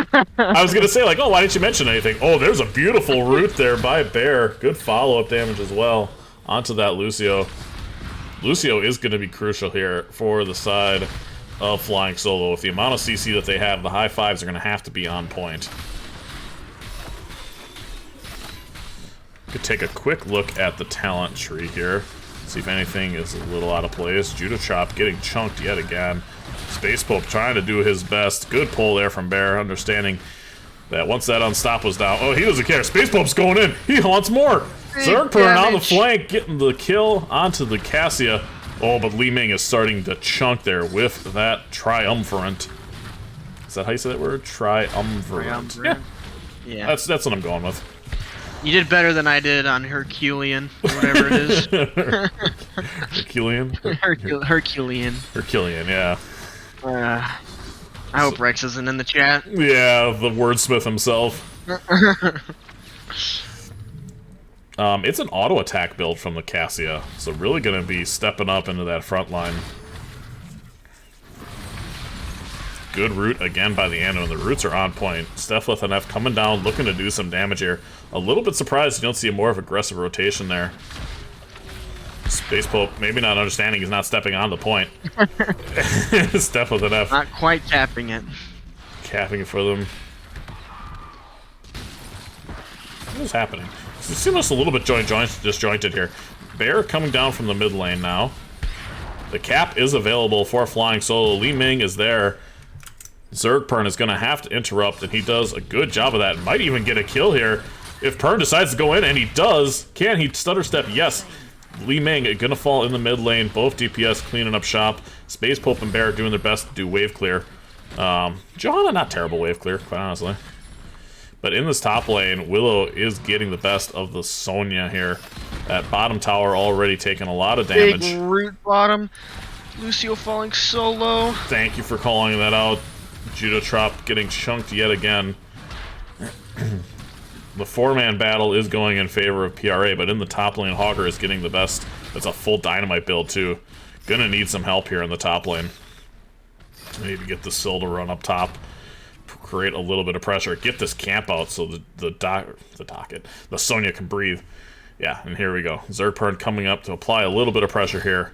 I was going to say, like, oh, why didn't you mention anything? Oh, there's a beautiful root there by Bear. Good follow-up damage as well. Onto that Lucio. Lucio is going to be crucial here for the side of Flying Solo. With the amount of CC that they have, the high fives are going to have to be on point. Could take a quick look at the talent tree here. See if anything is a little out of place. Judo Chop getting chunked yet again. Space Pope trying to do his best. Good pull there from Bear, understanding that once that unstop was down... Oh, he doesn't care. Space Pope's going in. He wants more. Zergpern on the flank, getting the kill onto the Cassia. Oh, but Li Ming is starting to chunk there with that Triumvirate. Is that how you say that word? Triumvirate. Yeah. That's what I'm going with. You did better than I did on Herculean, or whatever it is. Herculean? Herculean. Herculean, yeah. I hope Rex isn't in the chat. Yeah, the wordsmith himself. It's an auto attack build from the Cassia, so really going to be stepping up into that front line. Good root again by the Anduin. The roots are on point. Stephleth and F coming down, looking to do some damage here. A little bit surprised you don't see a more of aggressive rotation there. Space Pope, maybe not understanding he's not stepping on the point. Stephleth and F. Not quite tapping it. Capping it for them. What is happening? It seems a little bit disjointed here. Bear coming down from the mid lane now. The cap is available for Flying Solo. Li Ming is there. Zergpern is going to have to interrupt, and he does a good job of that. Might even get a kill here if Pern decides to go in, and he does. Can he stutter step? Yes. Li Ming going to fall in the mid lane. Both DPS cleaning up shop. Space Pope and Bear doing their best to do wave clear. Johanna, not terrible wave clear, quite honestly. But in this top lane, Willow is getting the best of the Sonya here. That bottom tower already taking a lot of damage. Big root bottom. Lucio falling solo. Thank you for calling that out. Judo Trop getting chunked yet again. The 4-man battle is going in favor of PRA, but in the top lane, Hogger is getting the best. It's a full dynamite build, too. Gonna need some help here in the top lane. I need to get the Syl to run up top. Create a little bit of pressure. Get this camp out so the Sonya can breathe. Yeah, and here we go. Zergpern coming up to apply a little bit of pressure here.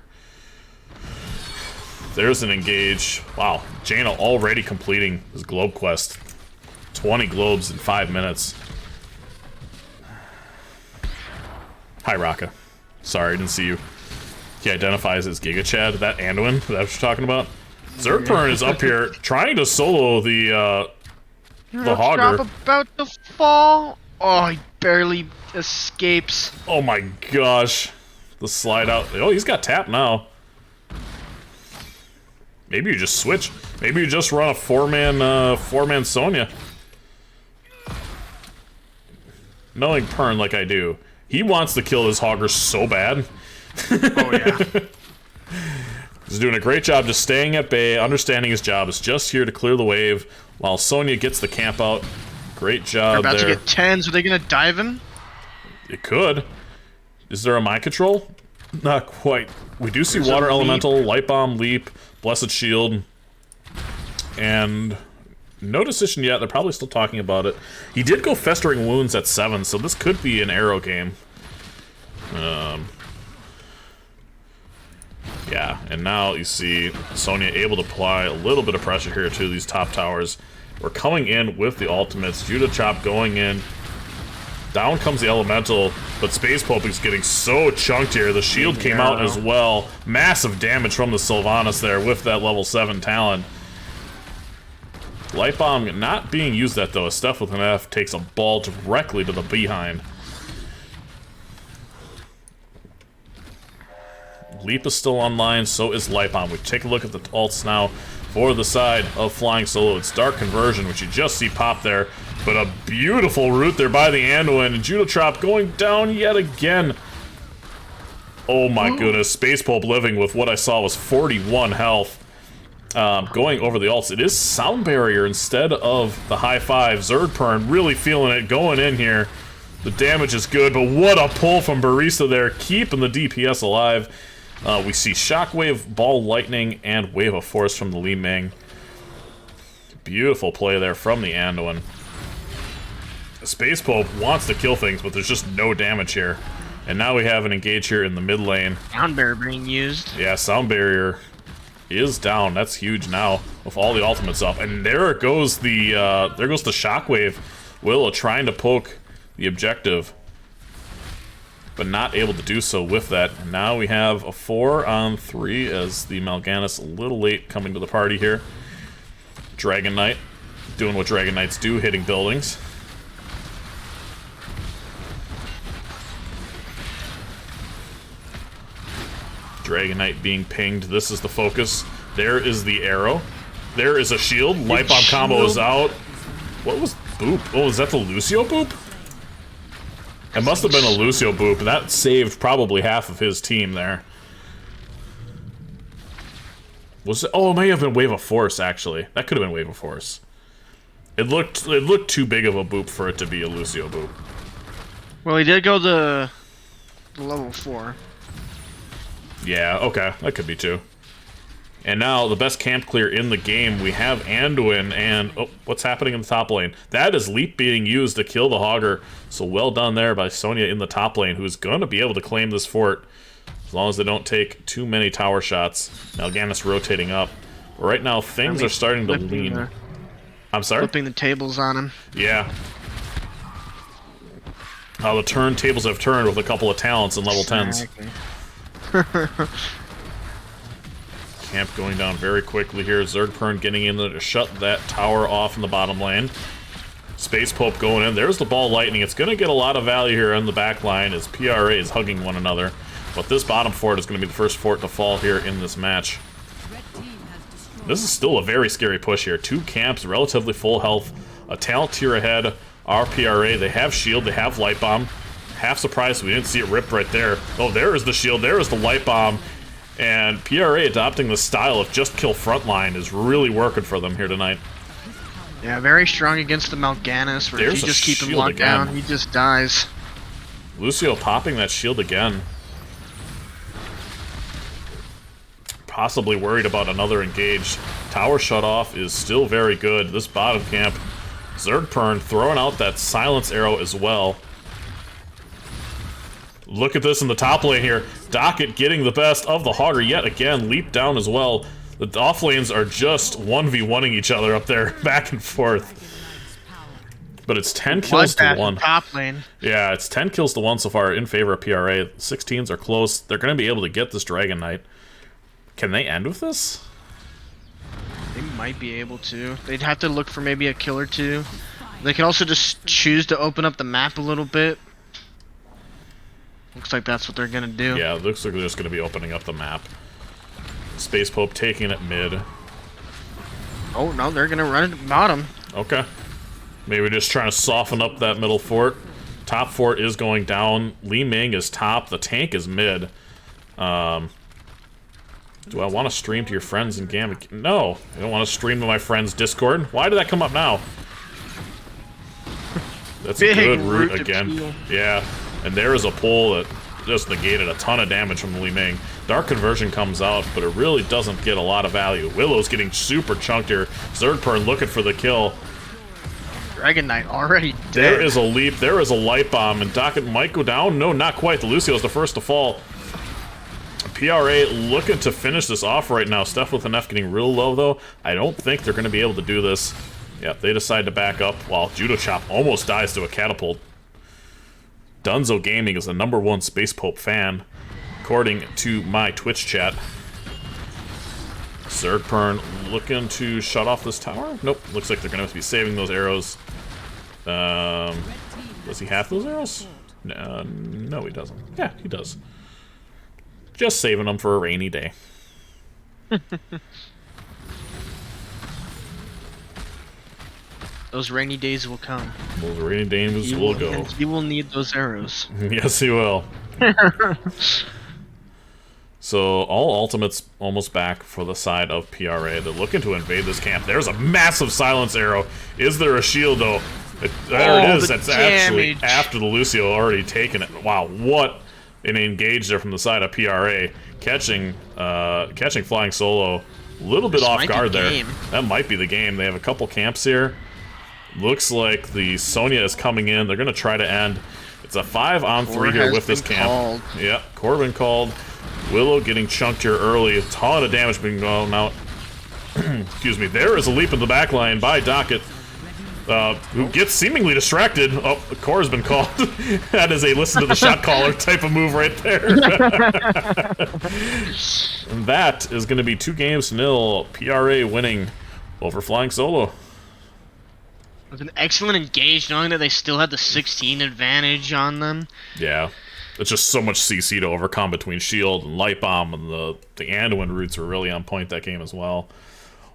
There's an engage. Wow, Jaina already completing his globe quest. 20 globes in 5 minutes. Hi, Raka. Sorry, I didn't see you. He identifies as Giga Chad. That Anduin? Is that what you're talking about? Zergpern is up here trying to solo the Hogger. Drop about to fall. Oh, he barely escapes. Oh my gosh. The slide out. Oh, he's got tap now. Maybe you just switch. Maybe you just run a four-man Sonya. Knowing Pern like I do, he wants to kill this Hogger so bad. Oh yeah. He's doing a great job just staying at bay, understanding his job is just here to clear the wave, while Sonya gets the camp out. Great job They're about there. to get 10s. Are they gonna dive him? It could. Is there a mind control? Not quite. We do see There's a Water leap. Elemental, Light Bomb, Leap. Blessed Shield. And no decision yet. They're probably still talking about it. He did go Festering Wounds at 7, so this could be an arrow game. Yeah, and now you see Sonya able to apply a little bit of pressure here to these top towers. We're coming in with the ultimates. Judo Chop going in. Down comes the Elemental, but Space Pope is getting so chunked here. The shield came out as well. Massive damage from the Sylvanas there with that level 7 talent. Light Bomb not being used that though. Steph with an F takes a ball directly to the behind. Leap is still online, so is Light Bomb. We take a look at the ults now for the side of Flying Solo. It's Dark Conversion, which you just see pop there, but a beautiful root there by the Anduin, and Judo Chop going down yet again. Oh my goodness, Space Pope living with what I saw was 41 health. Going over the ults, it is Sound Barrier instead of the high five. Zerdpern really feeling it going in here. The damage is good, but what a pull from Barista there, keeping the DPS alive. We see Shockwave, Ball Lightning, and Wave of Force from the Li Ming. Beautiful play there from the Anduin. Space Pope wants to kill things, but there's just no damage here. And now we have an engage here in the mid lane. Sound Barrier being used. Yeah, Sound Barrier is down. That's huge now with all the ultimates up. And there goes the Shockwave. Willow trying to poke the objective, but not able to do so with that. And now we have a 4-on-3 as the Mal'Ganis a little late coming to the party here. Dragon Knight doing what Dragon Knights do, hitting buildings. Dragon Knight being pinged. This is the focus. There is the arrow. There is a shield. Light Bomb combo is out. What was Boop? Oh, is that the Lucio Boop? It must have been a Lucio Boop. That saved probably half of his team there. Was it? Oh, it may have been Wave of Force, actually. That could have been Wave of Force. It looked too big of a boop for it to be a Lucio Boop. Well, he did go the level 4. Yeah, okay. That could be too. And now, the best camp clear in the game, we have Anduin, and oh, what's happening in the top lane? That is Leap being used to kill the Hogger, so well done there by Sonya in the top lane, who's going to be able to claim this fort, as long as they don't take too many tower shots. Mal'Ganis rotating up. But right now, things are starting to lean. I'm sorry? Flipping the tables on him. Yeah. How the turntables have turned with a couple of talents in level 10s. Camp going down very quickly here. Zergpern getting in there to shut that tower off in the bottom lane. Space Pope going in. There's the Ball Lightning. It's going to get a lot of value here on the back line as PRA is hugging one another. But this bottom fort is going to be the first fort to fall here in this match. This is still a very scary push here. 2 camps, relatively full health. A talent tier ahead. Our PRA, they have shield, they have light bomb. Half surprised we didn't see it ripped right there. Oh, there is the shield, there is the light bomb. And PRA adopting the style of just kill frontline is really working for them here tonight. Yeah, very strong against the Mal'Ganis, where if you just keep him locked down, he just dies. Lucio popping that shield again. Possibly worried about another engage. Tower shut off is still very good. This bottom camp, Zergpern throwing out that silence arrow as well. Look at this in the top lane here. Docket getting the best of the Hogger yet again. Leap down as well. The off lanes are just 1v1ing each other up there, back and forth. But it's 10 kills to 1. Top lane. Yeah, it's 10 kills to 1 so far in favor of PRA. 16s are close. They're going to be able to get this Dragon Knight. Can they end with this? They might be able to. They'd have to look for maybe a kill or two. They can also just choose to open up the map a little bit. Looks like that's what they're gonna do. Yeah, it looks like they're just gonna be opening up the map. Space Pope taking it mid. Oh no, they're gonna run it bottom. Okay. Maybe just trying to soften up that middle fort. Top fort is going down. Li Ming is top. The tank is mid. Do I want to stream to your friends in Gambit? No, I don't want to stream to my friends' Discord. Why did that come up now? That's a good route again. Yeah, and there is a pull that just negated a ton of damage from Li Ming. Dark Conversion comes out, but it really doesn't get a lot of value. Willow's getting super chunked here. Zergpern looking for the kill. Dragon Knight already dead. There is a leap, there is a light bomb, and Docket might go down. No, not quite. Lucio's the first to fall. PRA looking to finish this off right now. Steph with an F getting real low, though. I don't think they're going to be able to do this. Yep, they decide to back up while Judo Chop almost dies to a catapult. Dunzo Gaming is the #1 Space Pope fan, according to my Twitch chat. Zergpern looking to shut off this tower? Nope, looks like they're going to be saving those arrows. Does he have those arrows? No, he doesn't. Yeah, he does. Just saving them for a rainy day. Those rainy days will come. Those rainy days will go. And he will need those arrows. Yes, he will. So, all ultimates almost back for the side of PRA. They're looking to invade this camp. There's a massive silence arrow. Is there a shield, though? There it is. That's actually after the Lucio already taken it. Wow, what an engage there from the side of PRA. Catching Flying Solo a little bit off guard there. That might be the game. They have a couple camps here. Looks like the Sonya is coming in. They're going to try to end. It's a 5-on-3 here with this camp. Yep, Corbin called. Willow getting chunked here early. A ton of damage being going out. Excuse me. There is a leap in the back line by Docket, who gets seemingly distracted. Oh, the core has been called. That is a listen to the shot caller type of move right there. And that is going to be 2-0. PRA winning over Flying Solo. It was an excellent engage, knowing that they still had the 16 advantage on them. Yeah. It's just so much CC to overcome between Shield and Light Bomb, and the Anduin roots were really on point that game as well.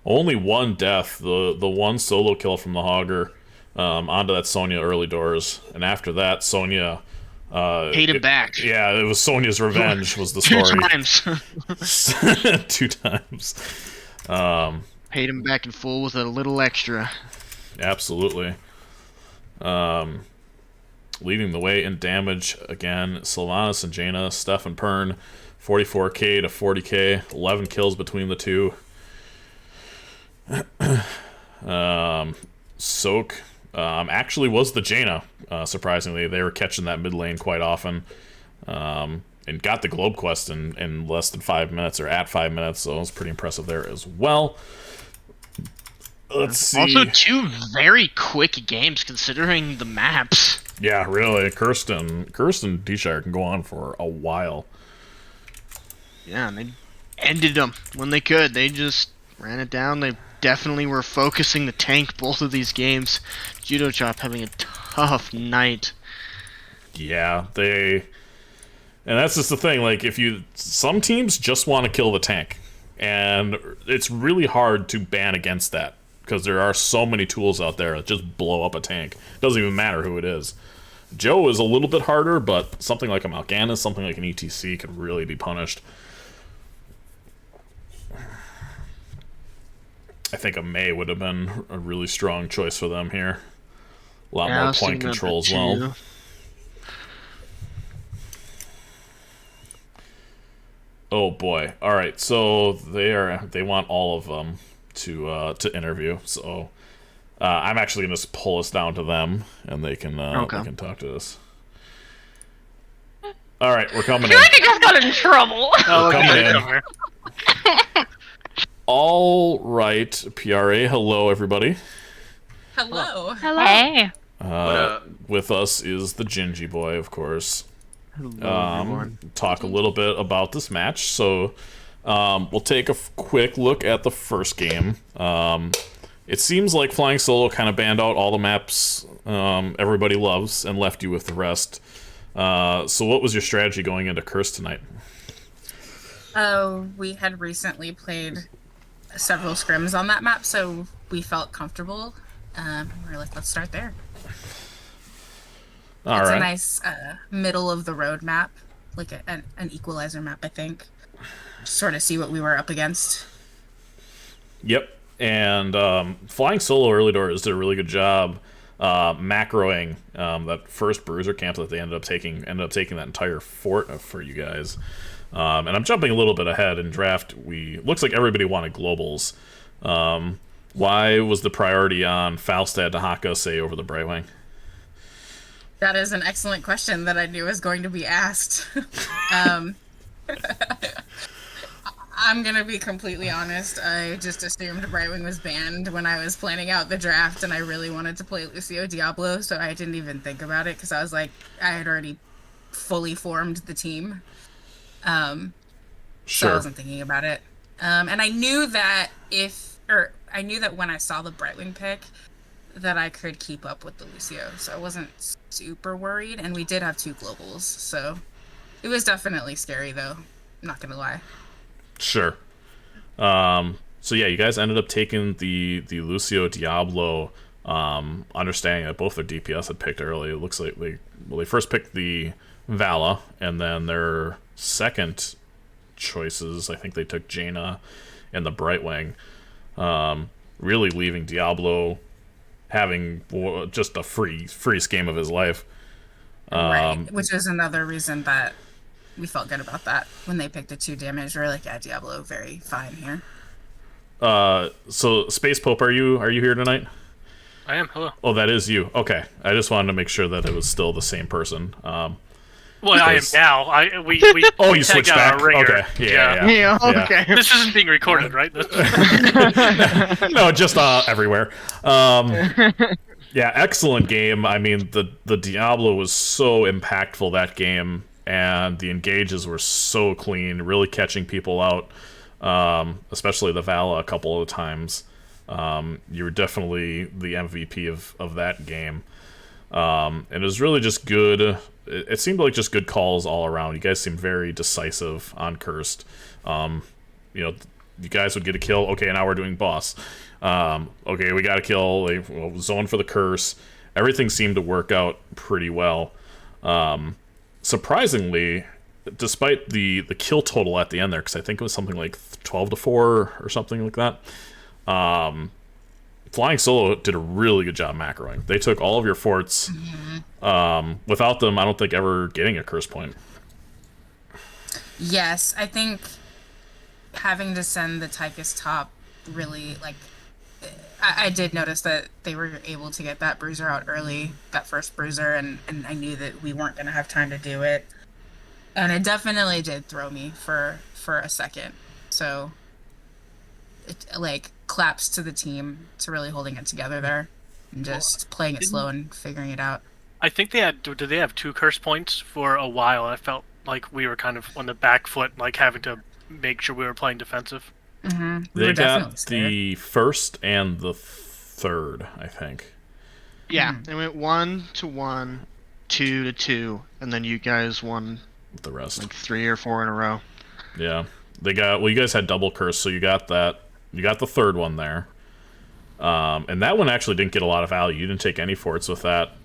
Only one death, the one solo kill from the Hogger onto that Sonya early doors, and after that, Sonya paid it back. Yeah, it was Sonya's revenge was the story. 2 times. 2 times. Paid him back in full with a little extra. Absolutely. Leading the way in damage again, Sylvanas and Jaina, Steph and Pern, 44k to 40k, 11 kills between the two. Soak actually was the Jaina, surprisingly. They were catching that mid lane quite often, and got the Globe Quest in less than 5 minutes, or at 5 minutes, so it was pretty impressive there as well. Let's see. Also, 2 very quick games considering the maps. Yeah, really. Kirsten D-Shire can go on for a while. Yeah, and they ended them when they could. They just ran it down. They definitely were focusing the tank both of these games. Judo Chop having a tough night. Yeah, and that's just the thing. Like, some teams just want to kill the tank, and it's really hard to ban against that, because there are so many tools out there that just blow up a tank. Doesn't even matter who it is. Joe is a little bit harder, but something like a Mal'Ganis, something like an ETC could really be punished. I think a Mei would have been a really strong choice for them here. A lot more point control as well. Oh boy. Alright, so they want all of them to interview, so I'm actually gonna just pull us down to them, and they can talk to us. All right, we're coming in. I think I got in trouble. We're coming in. All right, PRA. Hello, everybody. Hello. Hello. Hey. With us is the Gingy Boy, of course. Hello, everyone. Talk a little bit about this match. So, we'll take a quick look at the first game. It seems like Flying Solo kind of banned out all the maps everybody loves and left you with the rest. So what was your strategy going into Curse tonight? We had recently played several scrims on that map, so we felt comfortable. We're like, let's start there. All it's right. a nice middle of the road map, like an equalizer map, I think. Sort of see what we were up against. Yep. And Flying Solo early doors did a really good job macroing that first bruiser camp that they ended up taking that entire fort for you guys. And I'm jumping a little bit ahead in draft. Looks like everybody wanted globals. Why was the priority on Falstad Dahaka, say, over the Brightwing? That is an excellent question that I knew was going to be asked. I'm gonna be completely honest. I just assumed Brightwing was banned when I was planning out the draft, and I really wanted to play Lucio Diablo, so I didn't even think about it because I was like, I had already fully formed the team. So I wasn't thinking about it. And I knew that I knew that when I saw the Brightwing pick, that I could keep up with the Lucio, so I wasn't super worried. And we did have 2 globals, so it was definitely scary, though. I'm not gonna lie. Sure. So yeah, you guys ended up taking the Lucio Diablo, understanding that both their DPS had picked early. It looks like they first picked the Vala, and then their second choices, I think they took Jaina and the Brightwing, really leaving Diablo having just a free game of his life. Right, which is another reason that we felt good about that. When they picked the 2 damage, we were like, yeah, Diablo, very fine here. So Space Pope, are you here tonight? I am. Hello. Oh, that is you. Okay, I just wanted to make sure that it was still the same person. Well, I am now. We oh, you switched back. Okay. Yeah. Okay. This isn't being recorded, right? No, just everywhere. Yeah, excellent game. I mean, the Diablo was so impactful that game, and the engages were so clean, really catching people out, especially the Vala a couple of times. You were definitely the MVP of that game. And it was really just good. It seemed like just good calls all around. You guys seemed very decisive on Cursed. You guys would get a kill. Okay, now we're doing boss. Okay, we got a kill. Zone for the curse. Everything seemed to work out pretty well. Surprisingly, despite the kill total at the end there, because I think it was something like 12-4 or something like that. Flying Solo did a really good job macroing. They took all of your forts. Without them, I don't think ever getting a curse point. Yes, I think having to send the Tychus top really, like, I did notice that they were able to get that bruiser out early, that first bruiser, and I knew that we weren't going to have time to do it. And it definitely did throw me for a second. So, it, like, claps to the team to really holding it together there and just playing it slow and figuring it out. I think did they have 2 curse points for a while? I felt like we were kind of on the back foot, like having to make sure we were playing defensive. They got the first and the third, I think. Yeah, it went 1-1, 2-2, and then you guys won the rest, like 3 or 4 in a row. Yeah, you guys had double curse, so you got that. You got the third one there, and that one actually didn't get a lot of value. You didn't take any forts with that,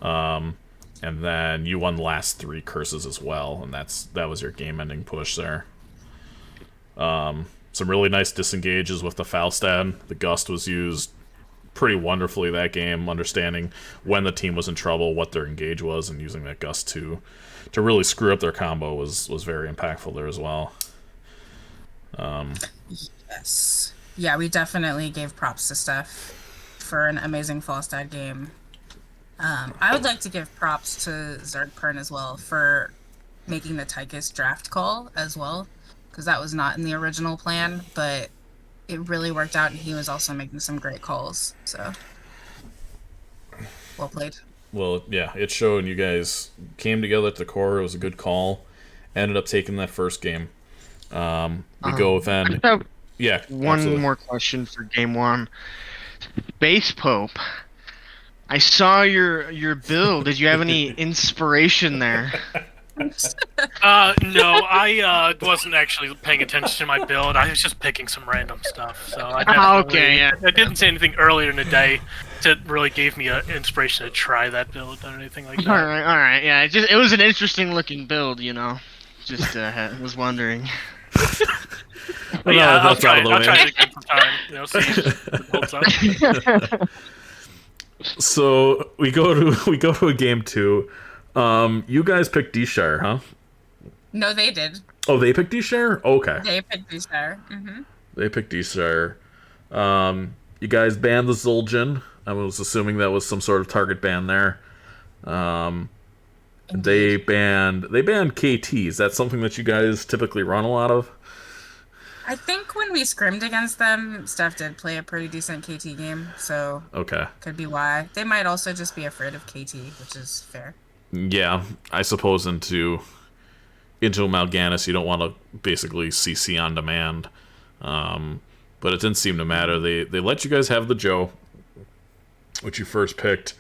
and then you won the last 3 curses as well, and that was your game-ending push there. Some really nice disengages with the Falstad. The Gust was used pretty wonderfully that game, understanding when the team was in trouble, what their engage was, and using that Gust to really screw up their combo was very impactful there as well. Yes. Yeah, we definitely gave props to Steph for an amazing Falstad game. I would like to give props to Zergpern as well for making the Tychus draft call as well, because that was not in the original plan, but it really worked out, and he was also making some great calls, so well played. Well, yeah, it showed. You guys came together at the core. It was a good call. Ended up taking that first game. We go then. Yeah. One absolutely. more question for game 1. Space Pope. I saw your build. Did you have any inspiration there? No, I wasn't actually paying attention to my build. I was just picking some random stuff. So I didn't say anything earlier in the day that really gave me an inspiration to try that build or anything like that. All right. Yeah, it was an interesting looking build, Just was wondering. But yeah, I'll try it again sometime. See if it holds up. So we go to a game 2. You guys picked D-Shire, huh? No, they did. Oh, they picked D-Shire? Okay. They picked Booster. Mm-hmm. They picked D-Shire. You guys banned the Zul'jin. I was assuming that was some sort of target ban there. They banned KT. Is that something that you guys typically run a lot of? I think when we scrimmed against them, Steph did play a pretty decent KT game, so Okay. could be why. They might also just be afraid of KT, which is fair. Yeah, I suppose into Mal'Ganis you don't want to basically CC on demand. But it didn't seem to matter. They let you guys have the Joe, which you first picked,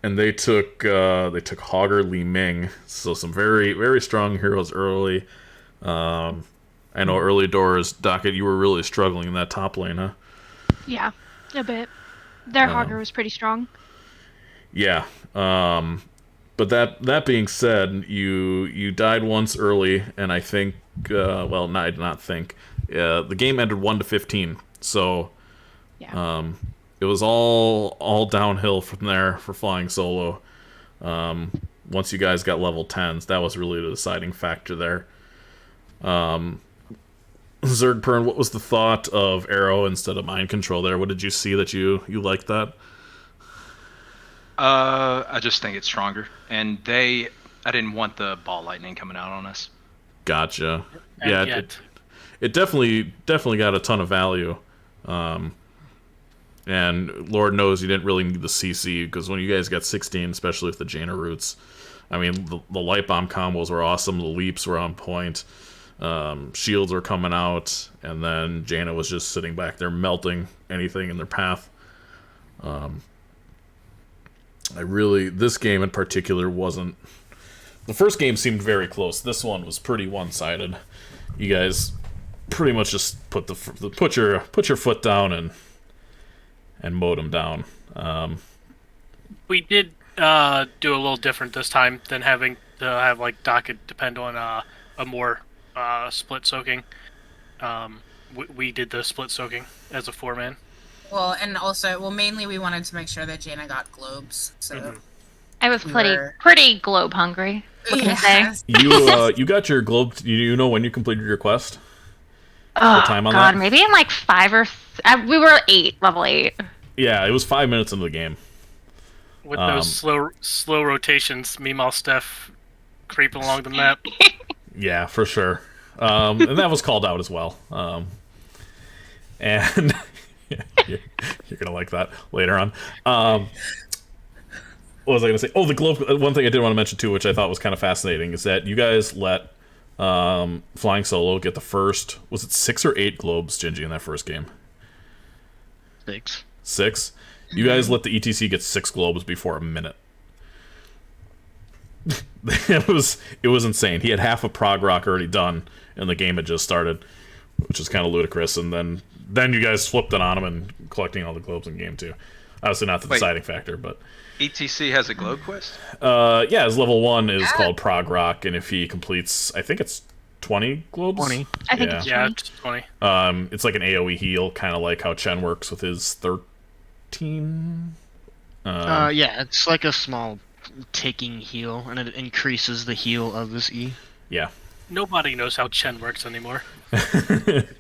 and they took Hogger Li Ming. So some very, very strong heroes early. I know early doors, Docket, you were really struggling in that top lane, huh? Yeah, a bit. Their Hogger was pretty strong. Yeah. But that being said, you died once early, and I think, well, not think. The game ended 1-15, so Yeah. it was all downhill from there for Flying Solo. Once you guys got level 10s, that was really the deciding factor there. Zergpern, what was the thought of Arrow instead of Mind Control there? What did you see that you liked that? I just think it's stronger, and I didn't want the ball lightning coming out on us. Gotcha. And Yeah, yet. it definitely got a ton of value. And Lord knows you didn't really need the CC, because when you guys got 16, especially with the Jaina roots, I mean, the light bomb combos were awesome, the leaps were on point, shields were coming out, and then Jaina was just sitting back there melting anything in their path. This game in particular wasn't... The first game seemed very close. This one was pretty one-sided. You guys pretty much just put your foot down and mowed them down. We did do a little different this time than having to have like Docket depend on a more split soaking. We did the split soaking as a 4-man. Well, and also, mainly we wanted to make sure that Jaina got globes, so... I was We pretty globe hungry. What can I say? You got your globe. You know when you completed your quest? Oh time on God, that? maybe in like 5 or... we were level 8. Yeah, it was 5 minutes into the game. With those slow rotations, meanwhile Steph creeping along the map. Yeah, for sure. And that was called out as well. And you're gonna like that later on. What was I gonna say? Oh, the globe. One thing I did want to mention too, which I thought was kind of fascinating, is that you guys let Flying Solo get the first. Was it 6 or 8 globes, Gingy, in that first game? 6. 6. You guys let the ETC get 6 globes before a minute. it was insane. He had half of Prog Rock already done, and the game had just started, which is kind of ludicrous. And then you guys flipped it on him and collecting all the globes in game 2. Obviously not the deciding factor, but ETC has a globe quest? yeah, his level 1 is called Prog Rock, and if he completes, I think it's 20 globes. 20. I think it's 20. Yeah, it's 20. It's like an AoE heal, kind of like how Chen works with his 13. Yeah, it's like a small ticking heal, and it increases the heal of this E. Yeah. Nobody knows how Chen works anymore.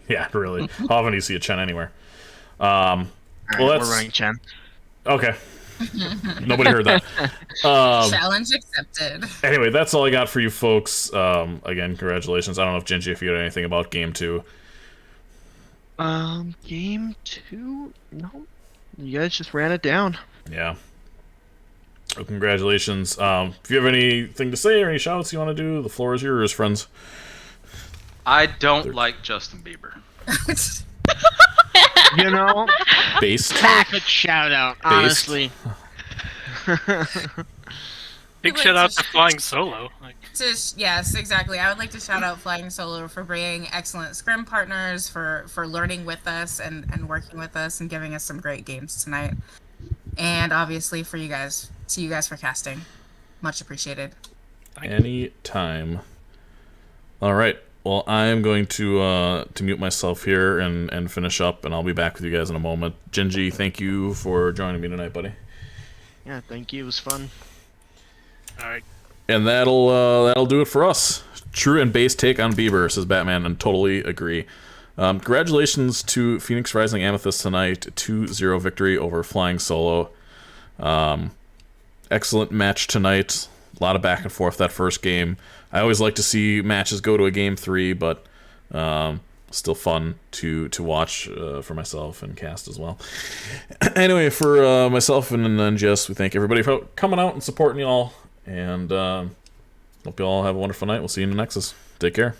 Yeah, really. How often do you see a Chen anywhere? Alright, Well, that's we're running Chen. okay. Nobody heard that. Challenge accepted. Anyway, that's all I got for you folks. Again, congratulations. I don't know if Gingy, if you had anything about game 2. Game 2? No. You guys just ran it down. Yeah. Well, congratulations. If you have anything to say or any shoutouts you want to do, the floor is yours, friends. I don't like Justin Bieber. You know, Based. good shout out, honestly. Big shout out to Flying Solo. Yes, exactly. I would like to shout out Flying Solo for bringing excellent scrim partners, for learning with us and working with us and giving us some great games tonight. And obviously for you guys for casting. Much appreciated. Anytime. All right. Well, I'm going to mute myself here and finish up, and I'll be back with you guys in a moment. Gingy, thank you for joining me tonight, buddy. Yeah, thank you. It was fun. All right. And that'll do it for us. True and base take on Bieber, says Batman, and totally agree. Congratulations to Phoenix Rising Amethyst tonight. 2-0 victory over Flying Solo. Excellent match tonight. A lot of back and forth that first game. I always like to see matches go to a game 3, but still fun to watch for myself and cast as well. Anyway, for myself and Jess, we thank everybody for coming out and supporting y'all. And hope you all have a wonderful night. We'll see you in the Nexus. Take care.